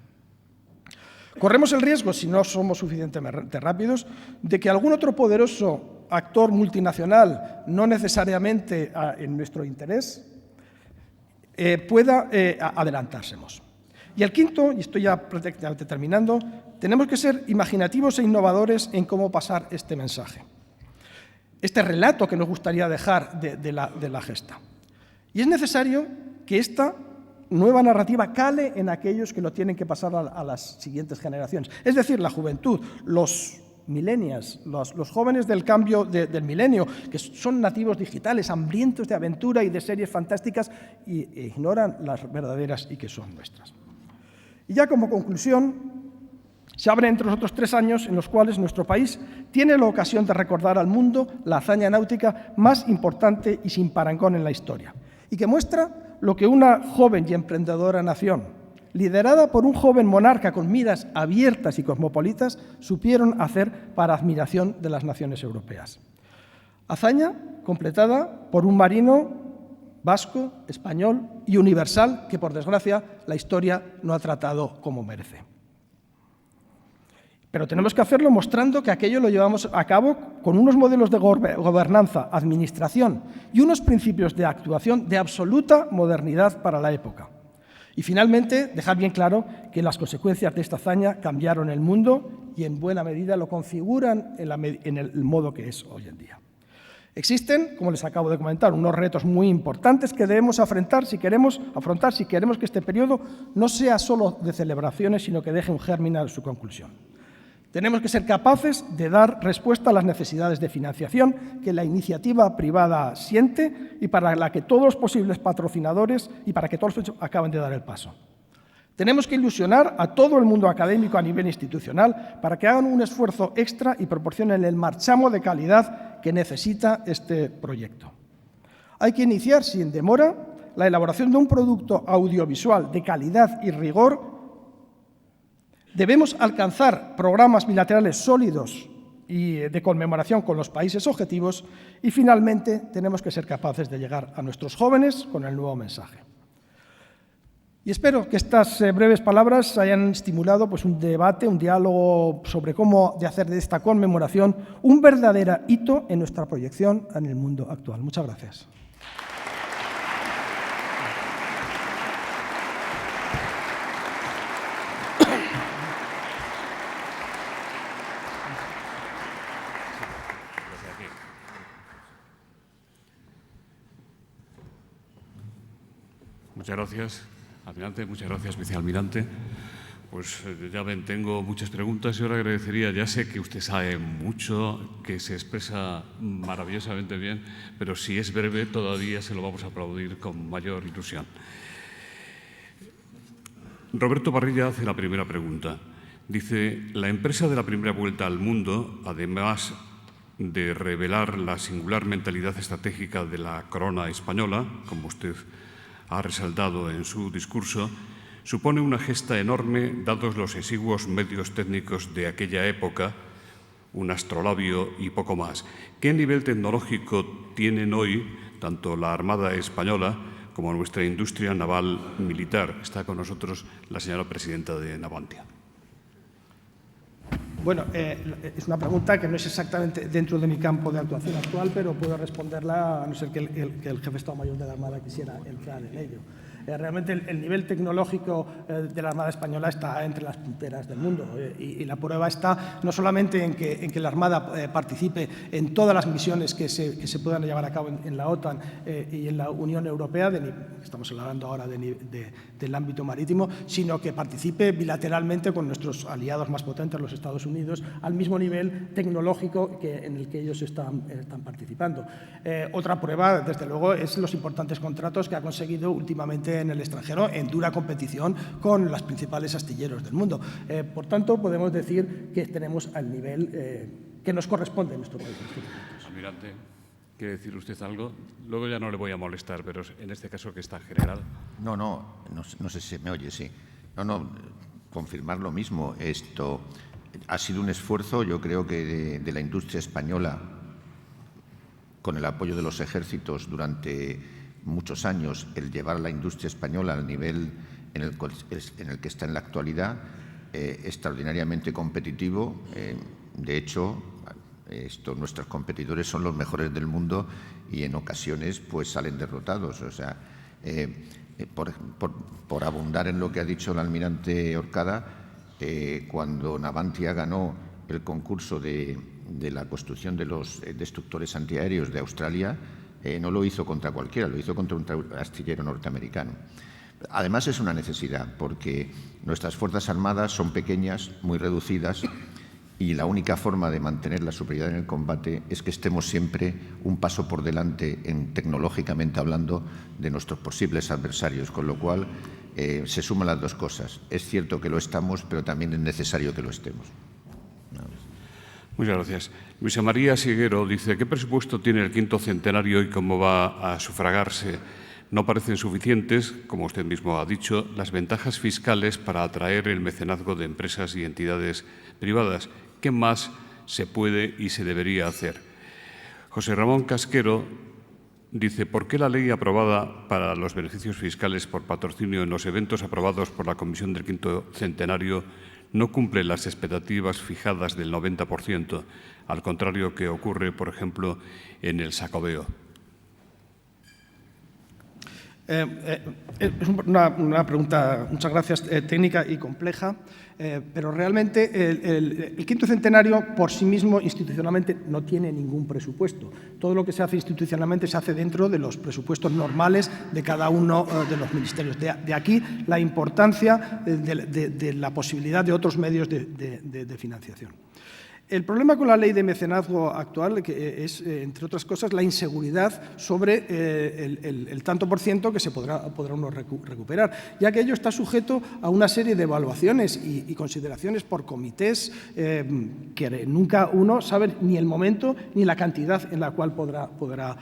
Speaker 3: Corremos el riesgo, si no somos suficientemente rápidos, de que algún otro poderoso actor multinacional, no necesariamente en nuestro interés, pueda adelantársemos. Y el quinto, y estoy ya prácticamente terminando, tenemos que ser imaginativos e innovadores en cómo pasar este mensaje, este relato que nos gustaría dejar de la gesta. Y es necesario que esta nueva narrativa cale en aquellos que lo tienen que pasar a las siguientes generaciones, es decir, la juventud, los millennials, los jóvenes del cambio del milenio, que son nativos digitales, hambrientos de aventura y de series fantásticas e ignoran las verdaderas y que son nuestras. Y ya como conclusión, se abren entre nosotros 3 años en los cuales nuestro país tiene la ocasión de recordar al mundo la hazaña náutica más importante y sin parangón en la historia, y que muestra lo que una joven y emprendedora nación, liderada por un joven monarca con miras abiertas y cosmopolitas, supieron hacer para admiración de las naciones europeas. Hazaña completada por un marino vasco, español y universal que, por desgracia, la historia no ha tratado como merece. Pero tenemos que hacerlo mostrando que aquello lo llevamos a cabo con unos modelos de gobernanza, administración y unos principios de actuación de absoluta modernidad para la época. Y, finalmente, dejar bien claro que las consecuencias de esta hazaña cambiaron el mundo y, en buena medida, lo configuran en el modo que es hoy en día. Existen, como les acabo de comentar, unos retos muy importantes que debemos afrontar si queremos que este periodo no sea solo de celebraciones, sino que deje un germen a su conclusión. Tenemos que ser capaces de dar respuesta a las necesidades de financiación que la iniciativa privada siente y para la que todos los posibles patrocinadores acaban de dar el paso. Tenemos que ilusionar a todo el mundo académico a nivel institucional para que hagan un esfuerzo extra y proporcionen el marchamo de calidad que necesita este proyecto. Hay que iniciar sin demora la elaboración de un producto audiovisual de calidad y rigor. Debemos alcanzar programas bilaterales sólidos y de conmemoración con los países objetivos y, finalmente, tenemos que ser capaces de llegar a nuestros jóvenes con el nuevo mensaje. Y espero que estas breves palabras hayan estimulado un debate, un diálogo sobre cómo hacer de esta conmemoración un verdadero hito en nuestra proyección en el mundo actual. Muchas gracias.
Speaker 1: Muchas gracias, almirante. Muchas gracias, vicealmirante. Pues ya ven, tengo muchas preguntas y ahora agradecería, ya sé que usted sabe mucho, que se expresa maravillosamente bien, pero si es breve todavía se lo vamos a aplaudir con mayor ilusión. Roberto Parrilla hace la primera pregunta. Dice, la empresa de la primera vuelta al mundo, además de revelar la singular mentalidad estratégica de la corona española, como usted ha resaltado en su discurso, supone una gesta enorme dados los exiguos medios técnicos de aquella época, un astrolabio y poco más. ¿Qué nivel tecnológico tienen hoy tanto la Armada Española como nuestra industria naval militar? Está con nosotros la señora presidenta de Navantia.
Speaker 3: Bueno, es una pregunta que no es exactamente dentro de mi campo de actuación actual, pero puedo responderla a no ser que el jefe de Estado Mayor de la Armada quisiera entrar en ello. Realmente el nivel tecnológico de la Armada Española está entre las punteras del mundo y la prueba está no solamente en que la Armada participe en todas las misiones que se puedan llevar a cabo en la OTAN y en la Unión Europea, estamos hablando ahora del ámbito marítimo, sino que participe bilateralmente con nuestros aliados más potentes, los Estados Unidos, al mismo nivel tecnológico en el que ellos están participando. Otra prueba, desde luego, es los importantes contratos que ha conseguido últimamente en el extranjero en dura competición con los principales astilleros del mundo. Por tanto, podemos decir que tenemos al nivel que nos corresponde en nuestro país.
Speaker 1: Almirante, ¿quiere decir usted algo? Luego ya no le voy a molestar, pero en este caso que está general.
Speaker 2: No sé si se me oye, sí. Confirmar lo mismo. Esto ha sido un esfuerzo, yo creo que de la industria española, con el apoyo de los ejércitos durante muchos años, el llevar a la industria española al nivel en el que está en la actualidad, extraordinariamente competitivo. De hecho, nuestros competidores son los mejores del mundo y en ocasiones pues salen derrotados. O sea, por abundar en lo que ha dicho el almirante Orcada, cuando Navantia ganó el concurso de la construcción de los destructores antiaéreos de Australia, no lo hizo contra cualquiera, lo hizo contra un astillero norteamericano. Además, es una necesidad, porque nuestras Fuerzas Armadas son pequeñas, muy reducidas, y la única forma de mantener la superioridad en el combate es que estemos siempre un paso por delante, tecnológicamente hablando, de nuestros posibles adversarios, con lo cual se suman las dos cosas. Es cierto que lo estamos, pero también es necesario que lo estemos.
Speaker 1: Muchas gracias. Luisa María Siguero dice, ¿qué presupuesto tiene el quinto centenario y cómo va a sufragarse? No parecen suficientes, como usted mismo ha dicho, las ventajas fiscales para atraer el mecenazgo de empresas y entidades privadas. ¿Qué más se puede y se debería hacer? José Ramón Casquero dice, ¿por qué la ley aprobada para los beneficios fiscales por patrocinio en los eventos aprobados por la Comisión del Quinto Centenario no cumple las expectativas fijadas del 90%, al contrario que ocurre, por ejemplo, en el Xacobeo?
Speaker 3: Es una pregunta, muchas gracias, técnica y compleja, pero realmente el quinto centenario por sí mismo institucionalmente no tiene ningún presupuesto. Todo lo que se hace institucionalmente se hace dentro de los presupuestos normales de cada uno de los ministerios. De aquí la importancia de la posibilidad de otros medios de financiación. El problema con la ley de mecenazgo actual es, entre otras cosas, la inseguridad sobre el tanto por ciento que se podrá uno recuperar, ya que ello está sujeto a una serie de evaluaciones y consideraciones por comités que nunca uno sabe ni el momento ni la cantidad en la cual podrá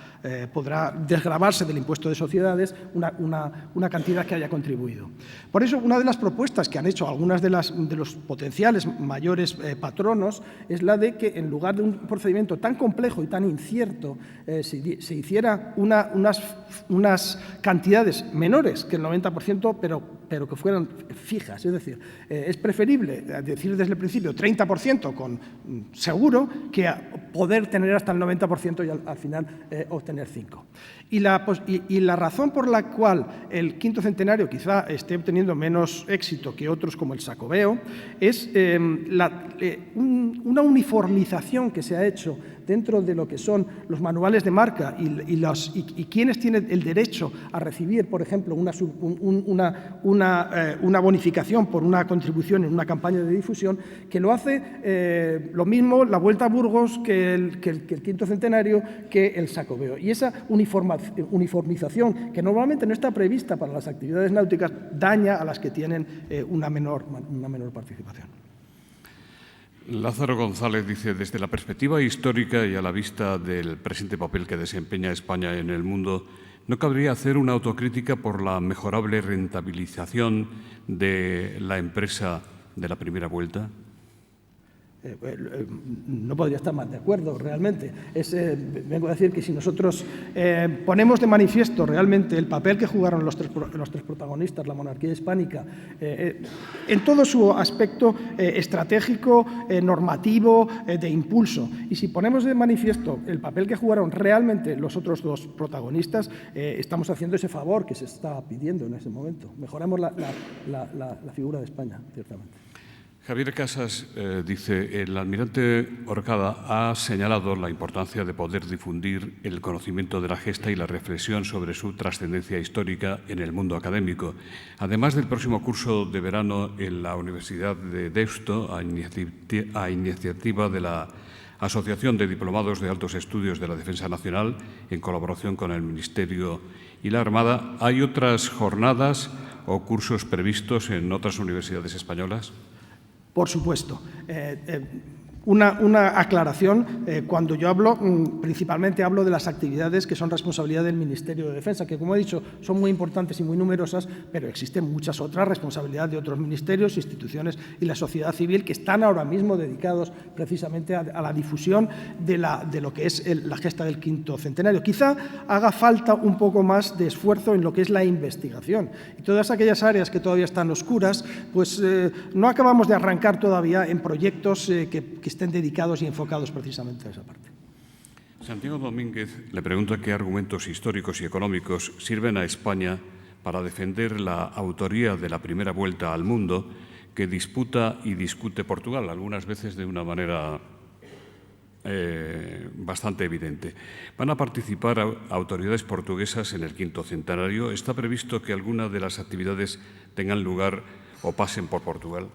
Speaker 3: desgravarse del impuesto de sociedades una cantidad que haya contribuido. Por eso, una de las propuestas que han hecho algunas de los potenciales mayores patronos es la de que, en lugar de un procedimiento tan complejo y tan incierto, se hiciera unas cantidades menores que el 90%, pero que fueran fijas. Es decir, es preferible decir desde el principio 30% con seguro que poder tener hasta el 90% y al final obtener 5%. Y la razón por la cual el quinto centenario quizá esté obteniendo menos éxito que otros como el Xacobeo es una uniformización que se ha hecho dentro de lo que son los manuales de marca y quienes tienen el derecho a recibir, por ejemplo, una bonificación por una contribución en una campaña de difusión, que lo hace lo mismo la Vuelta a Burgos que el quinto centenario, que el Xacobeo. Y esa uniformización, que normalmente no está prevista para las actividades náuticas, daña a las que tienen una menor participación.
Speaker 1: Lázaro González dice, desde la perspectiva histórica y a la vista del presente papel que desempeña España en el mundo, ¿no cabría hacer una autocrítica por la mejorable rentabilización de la empresa de la primera vuelta?
Speaker 3: No podría estar más de acuerdo, realmente. Vengo a decir que si nosotros ponemos de manifiesto realmente el papel que jugaron los tres protagonistas, la monarquía hispánica, en todo su aspecto estratégico, normativo, de impulso, y si ponemos de manifiesto el papel que jugaron realmente los otros dos protagonistas, estamos haciendo ese favor que se está pidiendo en ese momento. Mejoramos la figura de España, ciertamente.
Speaker 1: Javier Casas dice, el almirante Orcada ha señalado la importancia de poder difundir el conocimiento de la gesta y la reflexión sobre su trascendencia histórica en el mundo académico. Además del próximo curso de verano en la Universidad de Deusto, a iniciativa de la Asociación de Diplomados de Altos Estudios de la Defensa Nacional, en colaboración con el Ministerio y la Armada, ¿hay otras jornadas o cursos previstos en otras universidades españolas?
Speaker 3: Por supuesto. Una aclaración, cuando yo hablo, principalmente hablo de las actividades que son responsabilidad del Ministerio de Defensa, que, como he dicho, son muy importantes y muy numerosas, pero existen muchas otras, responsabilidad de otros ministerios, instituciones y la sociedad civil, que están ahora mismo dedicados precisamente a la difusión de lo que es la gesta del quinto centenario. Quizá haga falta un poco más de esfuerzo en lo que es la investigación. Y todas aquellas áreas que todavía están oscuras, pues no acabamos de arrancar todavía en proyectos que estén dedicados y enfocados precisamente a esa parte.
Speaker 1: Santiago Domínguez le pregunta qué argumentos históricos y económicos sirven a España para defender la autoría de la primera vuelta al mundo que disputa y discute Portugal, algunas veces de una manera bastante evidente. ¿Van a participar autoridades portuguesas en el quinto centenario? ¿Está previsto que alguna de las actividades tengan lugar o pasen por Portugal?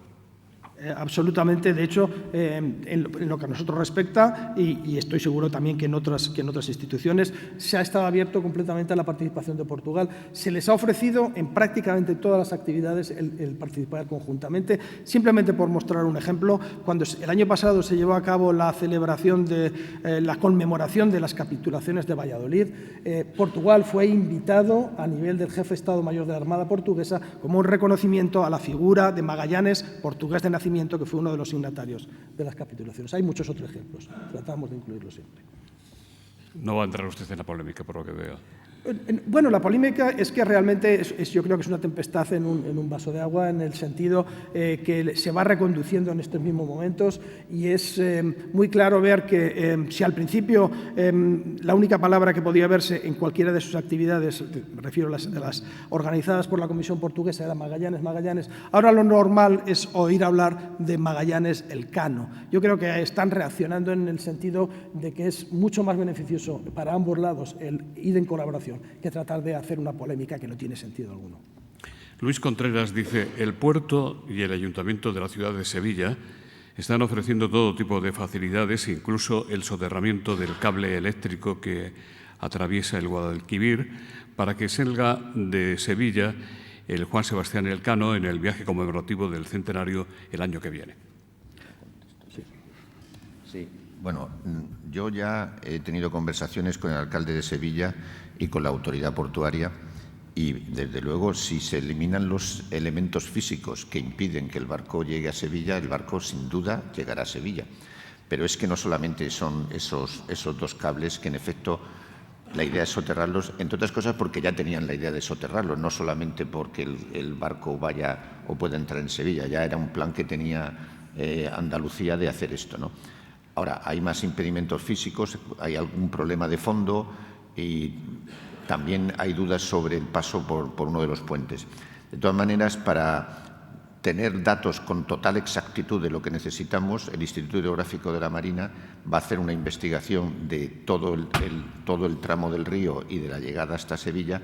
Speaker 3: Absolutamente. De hecho, en lo que a nosotros respecta, y estoy seguro también que en otras instituciones, se ha estado abierto completamente a la participación de Portugal. Se les ha ofrecido en prácticamente todas las actividades el participar conjuntamente. Simplemente por mostrar un ejemplo, cuando el año pasado se llevó a cabo la celebración de la conmemoración de las capitulaciones de Valladolid, Portugal fue invitado a nivel del jefe de Estado Mayor de la Armada portuguesa como un reconocimiento a la figura de Magallanes, portugués de nacimiento, que fue uno de los signatarios de las capitulaciones. Hay muchos otros ejemplos, tratamos de incluirlos siempre.
Speaker 1: No va a entrar usted en la polémica, por lo que veo.
Speaker 3: Bueno, la polémica es que realmente yo creo que es una tempestad en un vaso de agua, en el sentido que se va reconduciendo en estos mismos momentos, y es muy claro ver que si al principio la única palabra que podía verse en cualquiera de sus actividades, me refiero a las organizadas por la Comisión Portuguesa, era Magallanes, Magallanes, ahora lo normal es oír hablar de Magallanes Elcano. Yo creo que están reaccionando en el sentido de que es mucho más beneficioso para ambos lados el ir en colaboración que tratar de hacer una polémica que no tiene sentido alguno.
Speaker 1: Luis Contreras dice: el puerto y el Ayuntamiento de la ciudad de Sevilla están ofreciendo todo tipo de facilidades, incluso el soterramiento del cable eléctrico que atraviesa el Guadalquivir, para que salga de Sevilla el Juan Sebastián Elcano en el viaje conmemorativo del centenario el año que viene.
Speaker 2: Sí. Bueno, yo ya he tenido conversaciones con el alcalde de Sevilla y con la autoridad portuaria, y desde luego, si se eliminan los elementos físicos que impiden que el barco llegue a Sevilla, el barco sin duda llegará a Sevilla. Pero es que no solamente son esos dos cables, que en efecto la idea es soterrarlos, entre otras cosas porque ya tenían la idea de soterrarlos, no solamente porque el barco vaya o pueda entrar en Sevilla, ya era un plan que tenía Andalucía de hacer esto, ¿no? Ahora, hay más impedimentos físicos, hay algún problema de fondo y también hay dudas sobre el paso por uno de los puentes. De todas maneras, para tener datos con total exactitud de lo que necesitamos, el Instituto Hidrográfico de la Marina va a hacer una investigación de todo el tramo del río y de la llegada hasta Sevilla,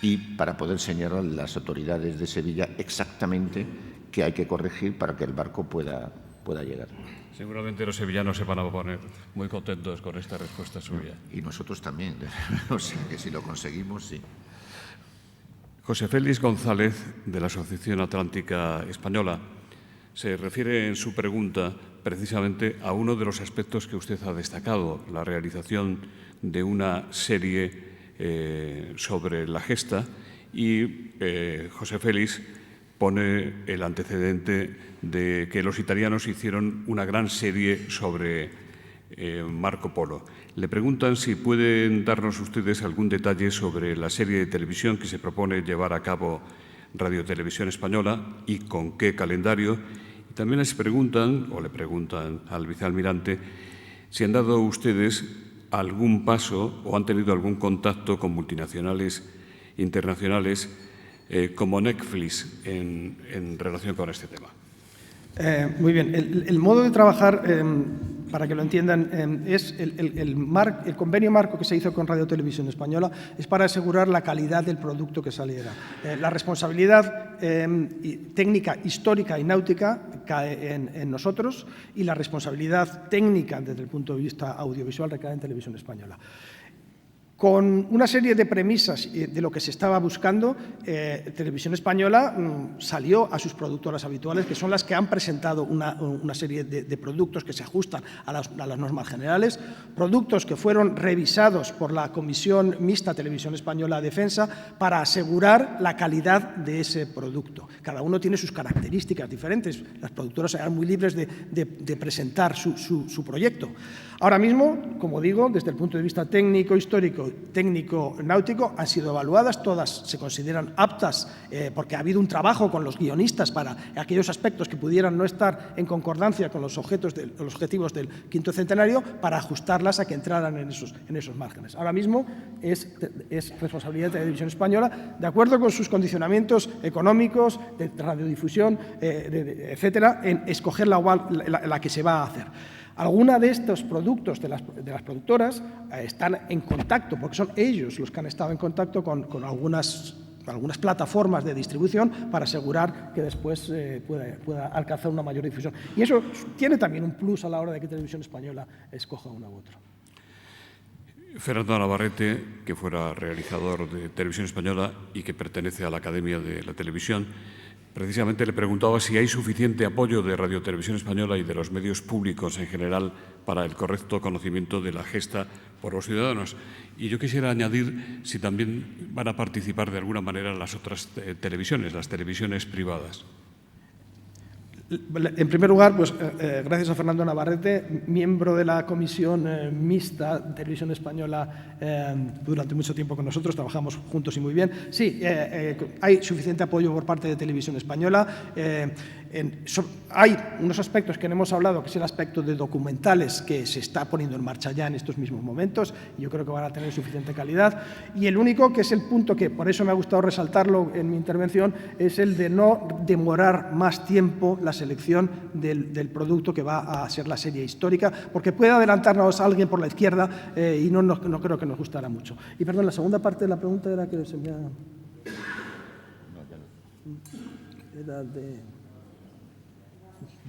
Speaker 2: y para poder señalar a las autoridades de Sevilla exactamente qué hay que corregir para que el barco pueda llegar.
Speaker 1: Seguramente los sevillanos se van a poner muy contentos con esta respuesta suya.
Speaker 2: Y nosotros también, o sea que si lo conseguimos, sí.
Speaker 1: José Félix González, de la Asociación Atlántica Española, se refiere en su pregunta precisamente a uno de los aspectos que usted ha destacado, la realización de una serie sobre la gesta, y José Félix pone el antecedente de que los italianos hicieron una gran serie sobre Marco Polo. Le preguntan si pueden darnos ustedes algún detalle sobre la serie de televisión que se propone llevar a cabo Radio Televisión Española y con qué calendario. Y también les preguntan, o le preguntan al vicealmirante, si han dado ustedes algún paso o han tenido algún contacto con multinacionales internacionales como Netflix en relación con este tema.
Speaker 3: Muy bien. El modo de trabajar, para que lo entiendan, es el convenio marco que se hizo con Radio Televisión Española es para asegurar la calidad del producto que saliera. La responsabilidad técnica, histórica y náutica cae en nosotros, y la responsabilidad técnica desde el punto de vista audiovisual recae en Televisión Española. Con una serie de premisas de lo que se estaba buscando, Televisión Española salió a sus productoras habituales, que son las que han presentado una serie de productos que se ajustan a las normas generales, productos que fueron revisados por la Comisión Mixta Televisión Española Defensa para asegurar la calidad de ese producto. Cada uno tiene sus características diferentes, las productoras eran muy libres de presentar su proyecto. Ahora mismo, como digo, desde el punto de vista técnico, histórico, técnico, náutico, han sido evaluadas, todas se consideran aptas porque ha habido un trabajo con los guionistas para aquellos aspectos que pudieran no estar en concordancia con los objetivos del quinto centenario, para ajustarlas a que entraran en esos márgenes. Ahora mismo es responsabilidad de Televisión Española, de acuerdo con sus condicionamientos económicos, de radiodifusión, etcétera, en escoger la que se va a hacer. Algunos de estos productos de las productoras están en contacto, porque son ellos los que han estado en contacto con algunas plataformas de distribución para asegurar que después pueda alcanzar una mayor difusión. Y eso tiene también un plus a la hora de que Televisión Española escoja uno u otro.
Speaker 1: Fernando Navarrete, que fuera realizador de Televisión Española y que pertenece a la Academia de la Televisión, precisamente le preguntaba si hay suficiente apoyo de Radio Televisión Española y de los medios públicos en general para el correcto conocimiento de la gesta por los ciudadanos. Y yo quisiera añadir si también van a participar de alguna manera las otras televisiones, las televisiones privadas.
Speaker 3: En primer lugar, pues, gracias a Fernando Navarrete, miembro de la Comisión Mixta Televisión Española durante mucho tiempo con nosotros, trabajamos juntos y muy bien. Sí, hay suficiente apoyo por parte de Televisión Española. Hay unos aspectos que no hemos hablado, que es el aspecto de documentales que se está poniendo en marcha ya en estos mismos momentos. Y yo creo que van a tener suficiente calidad. Y el único, que es el punto que por eso me ha gustado resaltarlo en mi intervención, es el de no demorar más tiempo la selección del producto que va a ser la serie histórica, porque puede adelantarnos a alguien por la izquierda y no creo que nos gustará mucho. Y perdón, la segunda parte de la pregunta era que se me ha... Era de...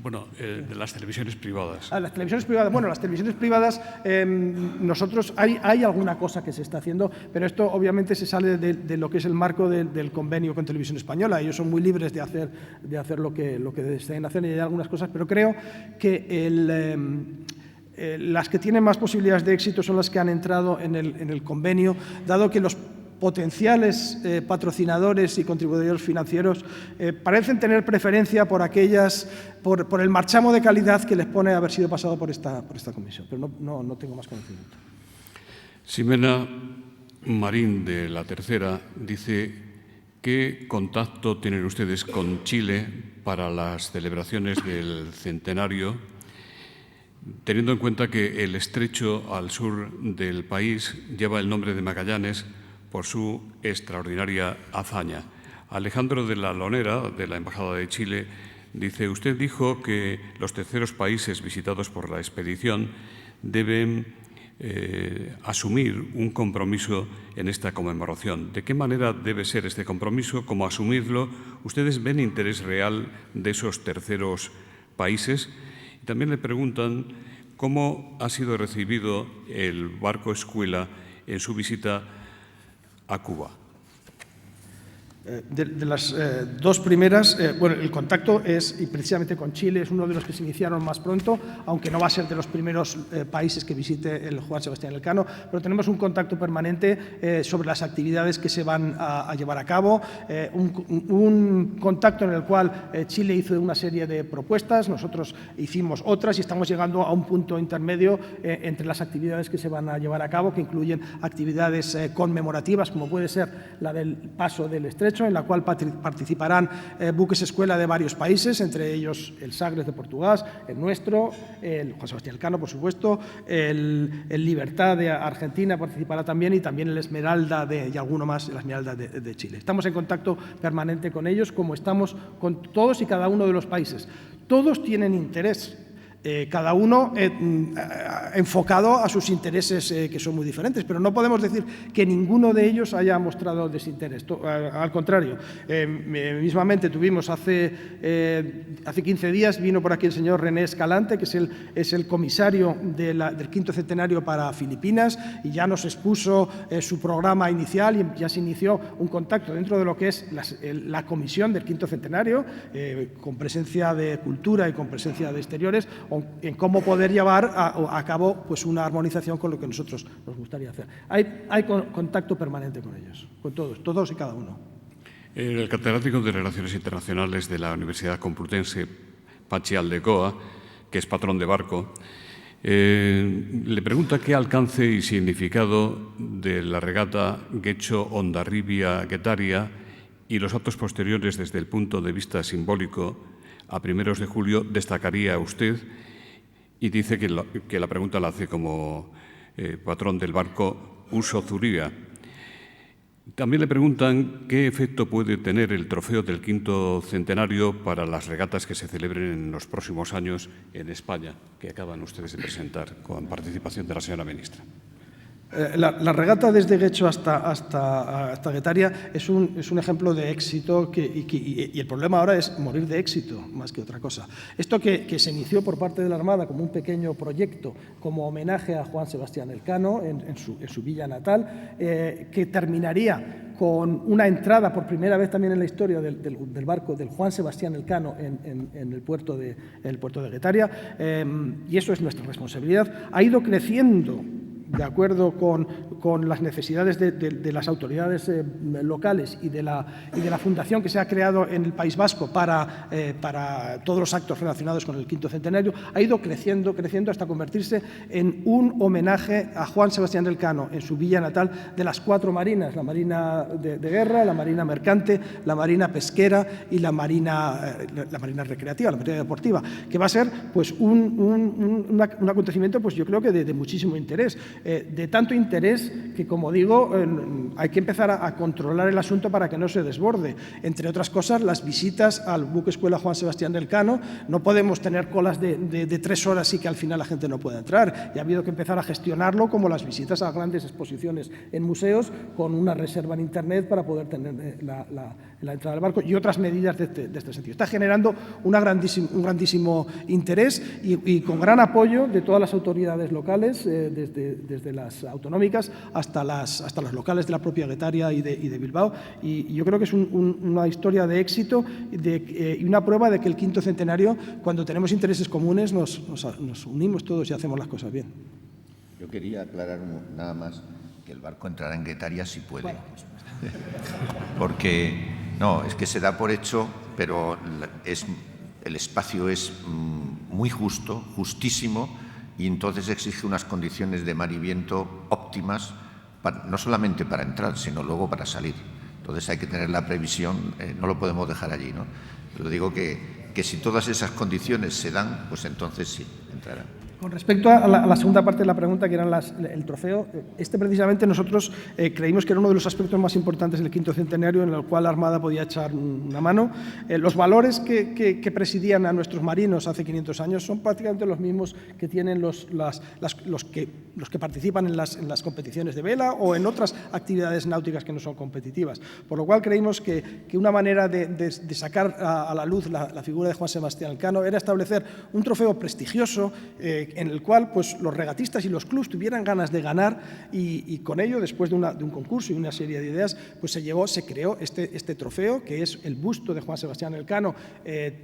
Speaker 1: Bueno, de las televisiones privadas.
Speaker 3: Las televisiones privadas, bueno, las televisiones privadas, nosotros hay alguna cosa que se está haciendo, pero esto obviamente se sale de lo que es el marco del convenio con Televisión Española. Ellos son muy libres de hacer lo que deseen hacer, y hay algunas cosas, pero creo que las que tienen más posibilidades de éxito son las que han entrado en el convenio, dado que los potenciales patrocinadores y contribuidores financieros parecen tener preferencia por el marchamo de calidad que les pone haber sido pasado por esta comisión, pero no tengo más conocimiento.
Speaker 1: Ximena Marín, de La Tercera, dice: ¿qué contacto tienen ustedes con Chile para las celebraciones del centenario, teniendo en cuenta que el estrecho al sur del país lleva el nombre de Magallanes por su extraordinaria hazaña? Alejandro de la Lonera, de la Embajada de Chile, dice: usted dijo que los terceros países visitados por la expedición deben asumir un compromiso en esta conmemoración. ¿De qué manera debe ser este compromiso? ¿Cómo asumirlo? ¿Ustedes ven interés real de esos terceros países? Y también le preguntan cómo ha sido recibido el barco Escuela en su visita a Cuba.
Speaker 3: De las dos primeras, bueno, el contacto es, y precisamente con Chile, es uno de los que se iniciaron más pronto, aunque no va a ser de los primeros países que visite el Juan Sebastián Elcano, pero tenemos un contacto permanente sobre las actividades que se van a llevar a cabo, un contacto en el cual Chile hizo una serie de propuestas, nosotros hicimos otras y estamos llegando a un punto intermedio entre las actividades que se van a llevar a cabo, que incluyen actividades conmemorativas, como puede ser la del paso del estrecho, en la cual participarán buques escuela de varios países, entre ellos el Sagres de Portugal, el nuestro, el Juan Sebastián Elcano, por supuesto, el Libertad de Argentina participará también, y también el Esmeralda y alguno más, la Esmeralda de Chile. Estamos en contacto permanente con ellos, como estamos con todos y cada uno de los países. Todos tienen interés, cada uno enfocado a sus intereses que son muy diferentes, pero no podemos decir que ninguno de ellos haya mostrado desinterés. Al contrario, mismamente tuvimos hace 15 días, vino por aquí el señor René Escalante, que es el comisario del quinto centenario para Filipinas, y ya nos expuso su programa inicial, y ya se inició un contacto dentro de lo que es la comisión del quinto centenario, con presencia de cultura y con presencia de exteriores, en cómo poder llevar a cabo pues una armonización con lo que nosotros nos gustaría hacer. Hay contacto permanente con ellos, con todos y cada uno.
Speaker 1: El catedrático de Relaciones Internacionales de la Universidad Complutense, Patxi Aldecoa, que es patrón de barco, le pregunta qué alcance y significado de la regata Getxo-Hondarribia-Getaria y los actos posteriores desde el punto de vista simbólico a 1 de julio destacaría usted, y dice que la pregunta la hace como patrón del barco Uso Zuria. También le preguntan qué efecto puede tener el trofeo del quinto centenario para las regatas que se celebren en los próximos años en España, que acaban ustedes de presentar con participación de la señora ministra.
Speaker 3: La regata desde Getxo hasta Getaria es un ejemplo de éxito y el problema ahora es morir de éxito más que otra cosa. Esto que se inició por parte de la Armada como un pequeño proyecto, como homenaje a Juan Sebastián Elcano en su villa natal, que terminaría con una entrada por primera vez también en la historia del barco del Juan Sebastián Elcano en el puerto de Getaria, y eso es nuestra responsabilidad. Ha ido creciendo de acuerdo con las necesidades de las autoridades locales y de la fundación que se ha creado en el País Vasco para todos los actos relacionados con el quinto centenario, ha ido creciendo hasta convertirse en un homenaje a Juan Sebastián Elcano en su villa natal de las 4 marinas: la marina de guerra, la marina mercante, la marina pesquera y la marina recreativa, la marina deportiva, que va a ser pues un acontecimiento, pues yo creo que de muchísimo interés, de tanto interés que, como digo, hay que empezar a controlar el asunto para que no se desborde. Entre otras cosas, las visitas al buque escuela Juan Sebastián Elcano, no podemos tener colas de 3 horas y que al final la gente no pueda entrar, y ha habido que empezar a gestionarlo como las visitas a grandes exposiciones en museos, con una reserva en Internet para poder tener la entrada del barco y otras medidas de este sentido. Está generando un grandísimo interés y con gran apoyo de todas las autoridades locales, desde las autonómicas hasta las locales de la propia Guetaria y de Bilbao. Y yo creo que es una historia de éxito y una prueba de que el quinto centenario, cuando tenemos intereses comunes, nos unimos todos y hacemos las cosas bien.
Speaker 2: Yo quería aclarar nada más que el barco entrará en Guetaria si puede. Bueno, porque no, es que se da por hecho, pero el espacio es muy justo, justísimo, y entonces exige unas condiciones de mar y viento óptimas, no solamente para entrar, sino luego para salir. Entonces hay que tener la previsión, no lo podemos dejar allí, ¿no? Pero digo que si todas esas condiciones se dan, pues entonces sí, entrará.
Speaker 3: Con respecto a la segunda parte de la pregunta, que era el trofeo, precisamente nosotros creímos que era uno de los aspectos más importantes del quinto centenario en el cual la Armada podía echar una mano. Los valores que presidían a nuestros marinos hace 500 años son prácticamente los mismos que tienen los que participan en las competiciones de vela o en otras actividades náuticas que no son competitivas. Por lo cual creímos que una manera de sacar a la luz la figura de Juan Sebastián Elcano era establecer un trofeo prestigioso en el cual pues, los regatistas y los clubs tuvieran ganas de ganar y con ello, después de un concurso y una serie de ideas, pues se creó este trofeo, que es el busto de Juan Sebastián Elcano,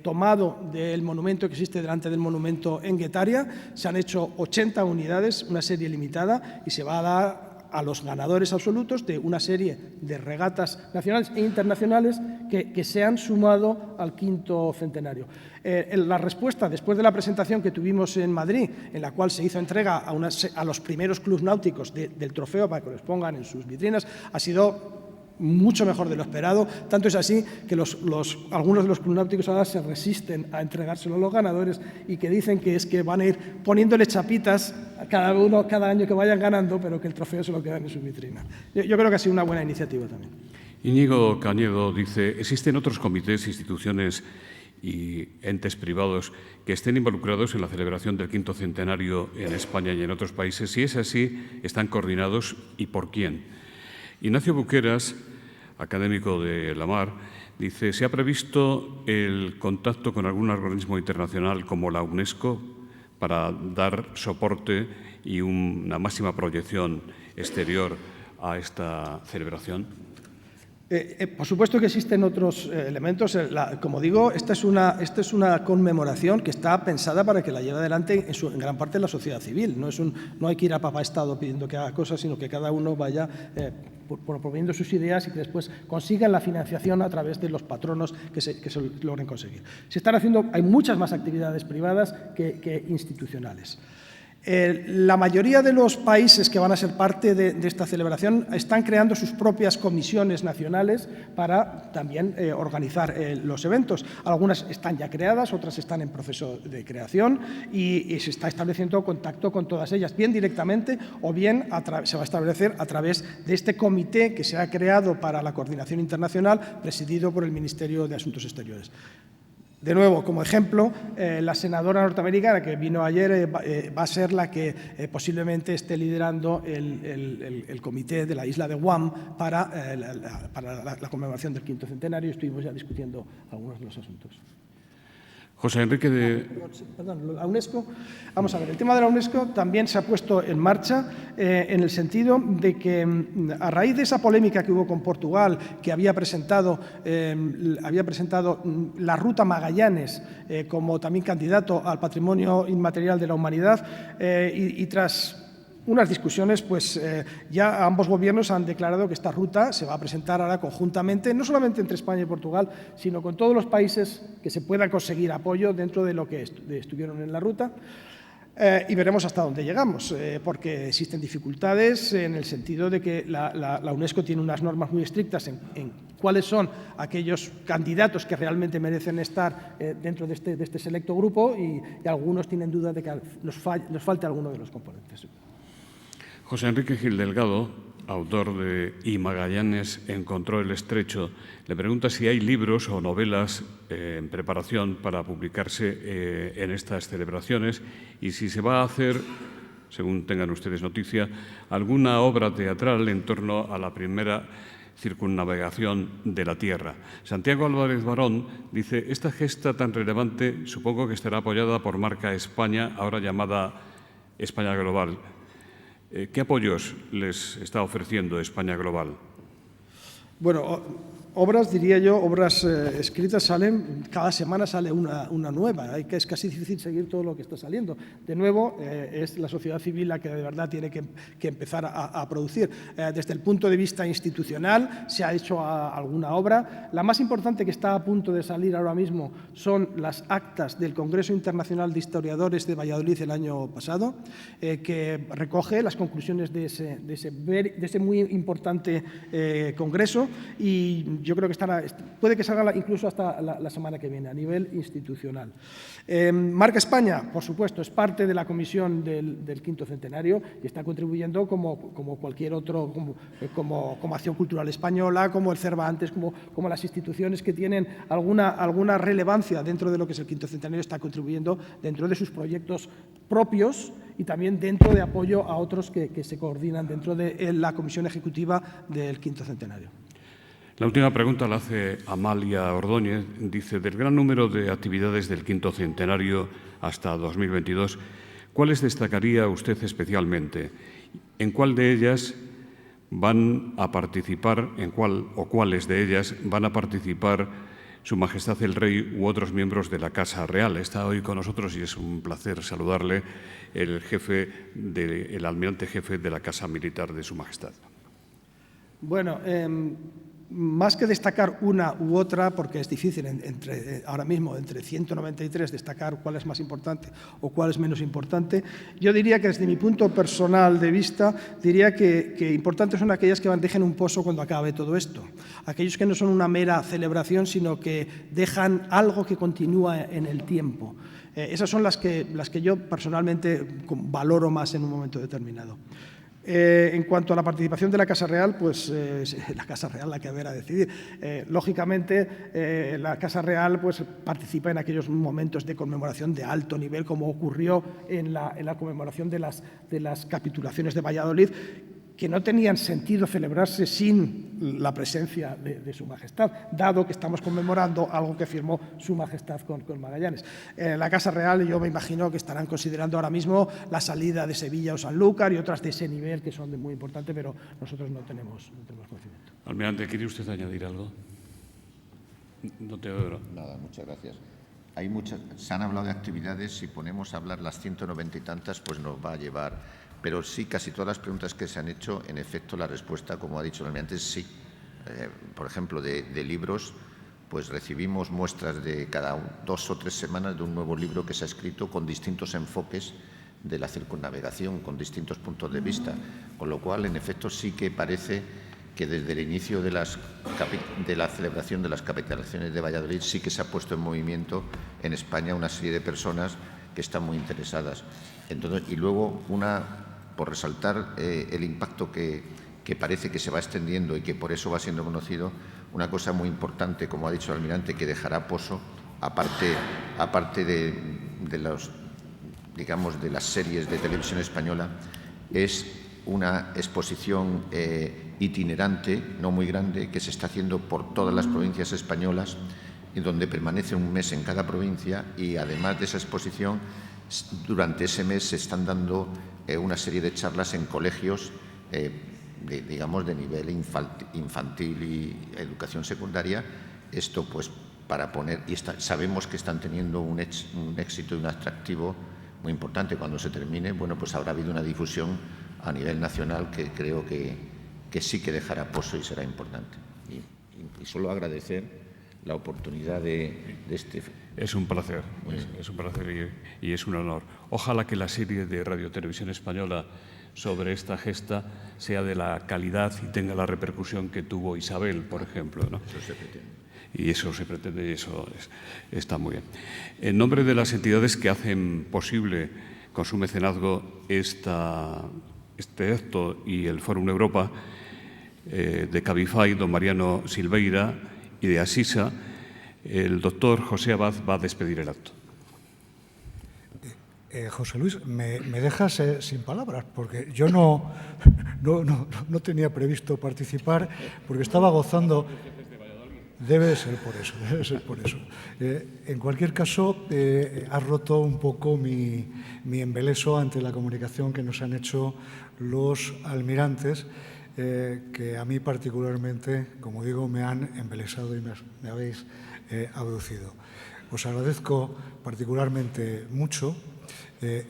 Speaker 3: tomado del monumento que existe delante del monumento en Guetaria. Se han hecho 80 unidades, una serie limitada, y se va a dar a los ganadores absolutos de una serie de regatas nacionales e internacionales que se han sumado al quinto centenario. La respuesta, después de la presentación que tuvimos en Madrid, en la cual se hizo entrega a los primeros clubs náuticos del trofeo para que lo expongan en sus vitrinas, ha sido mucho mejor de lo esperado. Tanto es así que algunos de los clubes náuticos ahora se resisten a entregárselo a los ganadores y que dicen que es que van a ir poniéndole chapitas a cada año que vayan ganando, pero que el trofeo se lo quedan en su vitrina. Yo creo que ha sido una buena iniciativa también.
Speaker 1: Íñigo Cañedo dice: ¿existen otros comités, instituciones y entes privados que estén involucrados en la celebración del quinto centenario en España y en otros países? Si es así, ¿están coordinados y por quién? Ignacio Buqueras, académico de la Mar, dice: ¿se ha previsto el contacto con algún organismo internacional como la UNESCO para dar soporte y una máxima proyección exterior a esta celebración?
Speaker 3: Por supuesto que existen otros elementos. Como digo, esta es una conmemoración que está pensada para que la lleve adelante en gran parte la sociedad civil. No hay que ir a papá Estado pidiendo que haga cosas, sino que cada uno vaya proponiendo sus ideas y que después consigan la financiación a través de los patronos que se logren conseguir. Hay muchas más actividades privadas que institucionales. La mayoría de los países que van a ser parte de esta celebración están creando sus propias comisiones nacionales para también organizar los eventos. Algunas están ya creadas, otras están en proceso de creación y se está estableciendo contacto con todas ellas, bien directamente o bien se va a establecer a través de este comité que se ha creado para la coordinación internacional, presidido por el Ministerio de Asuntos Exteriores. De nuevo, como ejemplo, la senadora norteamericana que vino ayer va a ser la que posiblemente esté liderando el comité de la isla de Guam para la conmemoración del quinto centenario. Estuvimos ya discutiendo algunos de los asuntos.
Speaker 1: José Enrique
Speaker 3: Perdón, la UNESCO. Vamos a ver, el tema de la UNESCO también se ha puesto en marcha en el sentido de que a raíz de esa polémica que hubo con Portugal, que había presentado la ruta Magallanes como también candidato al patrimonio inmaterial de la humanidad y tras unas discusiones, pues ya ambos gobiernos han declarado que esta ruta se va a presentar ahora conjuntamente, no solamente entre España y Portugal, sino con todos los países que se puedan conseguir apoyo dentro de lo que estuvieron en la ruta. Y veremos hasta dónde llegamos, porque existen dificultades en el sentido de que la UNESCO tiene unas normas muy estrictas en cuáles son aquellos candidatos que realmente merecen estar dentro de este selecto grupo y algunos tienen dudas de que nos falte alguno de los componentes.
Speaker 1: José Enrique Gil Delgado, autor de Y Magallanes encontró el estrecho, le pregunta si hay libros o novelas en preparación para publicarse en estas celebraciones y si se va a hacer, según tengan ustedes noticia, alguna obra teatral en torno a la primera circunnavegación de la Tierra. Santiago Álvarez Barón dice, esta gesta tan relevante supongo que estará apoyada por Marca España, ahora llamada España Global. ¿Qué apoyos les está ofreciendo España Global?
Speaker 3: Bueno, obras, diría yo, obras escritas salen, cada semana sale una nueva. Es casi difícil seguir todo lo que está saliendo. De nuevo, es la sociedad civil la que de verdad tiene que empezar a producir. Desde el punto de vista institucional se ha hecho alguna obra. La más importante que está a punto de salir ahora mismo son las actas del Congreso Internacional de Historiadores de Valladolid el año pasado, que recoge las conclusiones de ese muy importante congreso y yo creo que puede que salga incluso hasta la semana que viene, a nivel institucional. Marca España, por supuesto, es parte de la comisión del quinto centenario y está contribuyendo como cualquier otro, como Acción Cultural Española, como el Cervantes, como las instituciones que tienen alguna relevancia dentro de lo que es el quinto centenario, está contribuyendo dentro de sus proyectos propios y también dentro de apoyo a otros que se coordinan dentro de la comisión ejecutiva del quinto centenario.
Speaker 1: La última pregunta la hace Amalia Ordóñez. Dice, del gran número de actividades del quinto centenario hasta 2022, ¿cuáles destacaría usted especialmente? ¿En cuál de ellas van a participar, cuáles de ellas van a participar Su Majestad el Rey u otros miembros de la Casa Real? Está hoy con nosotros y es un placer saludarle, el almirante jefe de la Casa Militar de Su Majestad.
Speaker 3: Bueno, más que destacar una u otra, porque es difícil ahora mismo entre 193 destacar cuál es más importante o cuál es menos importante, yo diría que desde mi punto personal de vista, diría que importantes son aquellas que dejen un pozo cuando acabe todo esto. Aquellos que no son una mera celebración, sino que dejan algo que continúa en el tiempo. Esas son las que yo personalmente valoro más en un momento determinado. En cuanto a la participación de la Casa Real, pues la Casa Real la que habrá decidir. Lógicamente, la Casa Real pues, participa en aquellos momentos de conmemoración de alto nivel, como ocurrió en la conmemoración de las capitulaciones de Valladolid, que no tenían sentido celebrarse sin la presencia de Su Majestad, dado que estamos conmemorando algo que firmó Su Majestad con Magallanes. La Casa Real, yo me imagino que estarán considerando ahora mismo la salida de Sevilla o Sanlúcar y otras de ese nivel que son muy importantes, pero nosotros no tenemos conocimiento.
Speaker 1: Almirante, ¿quiere usted añadir algo? No te oigo.
Speaker 2: Nada, muchas gracias. Se han hablado de actividades, si ponemos a hablar las 190 y tantas, pues nos va a llevar. Pero sí, casi todas las preguntas que se han hecho, en efecto, la respuesta, como ha dicho el almirante, es sí. Por ejemplo, de libros, pues recibimos muestras de cada 2 o 3 semanas de un nuevo libro que se ha escrito con distintos enfoques de la circunnavegación, con distintos puntos de vista. Con lo cual, en efecto, sí que parece que desde el inicio de la celebración de las capitulaciones de Valladolid sí que se ha puesto en movimiento en España una serie de personas que están muy interesadas. Entonces, y luego por resaltar el impacto que parece que se va extendiendo y que por eso va siendo conocido, una cosa muy importante, como ha dicho el almirante, que dejará pozo, aparte de las series de televisión española, es una exposición itinerante, no muy grande, que se está haciendo por todas las provincias españolas, y donde permanece un mes en cada provincia, y además de esa exposición, durante ese mes se están dando una serie de charlas en colegios, de nivel infantil y educación secundaria. Esto pues para poner, y sabemos que están teniendo un éxito y un atractivo muy importante. Cuando se termine, bueno, pues habrá habido una difusión a nivel nacional que creo que sí que dejará pozo y será importante. Y solo agradecer la oportunidad de este...
Speaker 1: Es un placer, es un placer y es un honor. Ojalá que la serie de Radio Televisión Española sobre esta gesta sea de la calidad y tenga la repercusión que tuvo Isabel, por ejemplo, ¿no?
Speaker 2: Eso se pretende.
Speaker 1: Y eso se pretende y eso está muy bien. En nombre de las entidades que hacen posible con su mecenazgo este acto y el Fórum Europa, de Cabify, don Mariano Silveira, y de Asisa, el doctor José Abad va a despedir el acto.
Speaker 4: José Luis, me dejas sin palabras, porque yo no tenía previsto participar, porque estaba gozando... Debe ser por eso, debe ser por eso. En cualquier caso, has roto un poco mi embeleso ante la comunicación que nos han hecho los almirantes, que a mí particularmente, como digo, me han embelesado y me habéis abducido. Os agradezco particularmente mucho.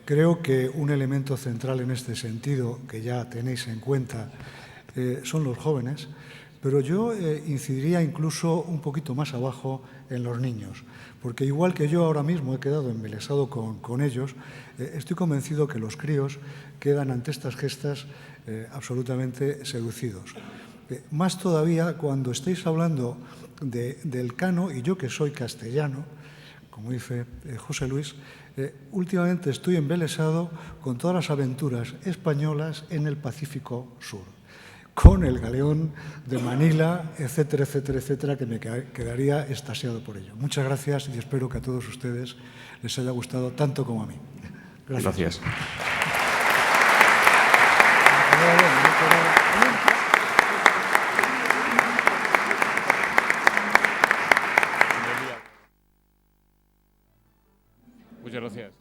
Speaker 4: Creo que un elemento central en este sentido, que ya tenéis en cuenta, son los jóvenes, pero yo incidiría incluso un poquito más abajo en los niños, porque igual que yo ahora mismo he quedado embelesado con ellos, estoy convencido que los críos quedan ante estas gestas absolutamente seducidos. Más todavía cuando estáis hablando del cano, y yo que soy castellano, como dice José Luis, últimamente estoy embelesado con todas las aventuras españolas en el Pacífico Sur, con el galeón de Manila, etcétera, etcétera, etcétera, que me quedaría extasiado por ello. Muchas gracias y espero que a todos ustedes les haya gustado tanto como a mí. Gracias.
Speaker 1: Gracias. Muchas gracias.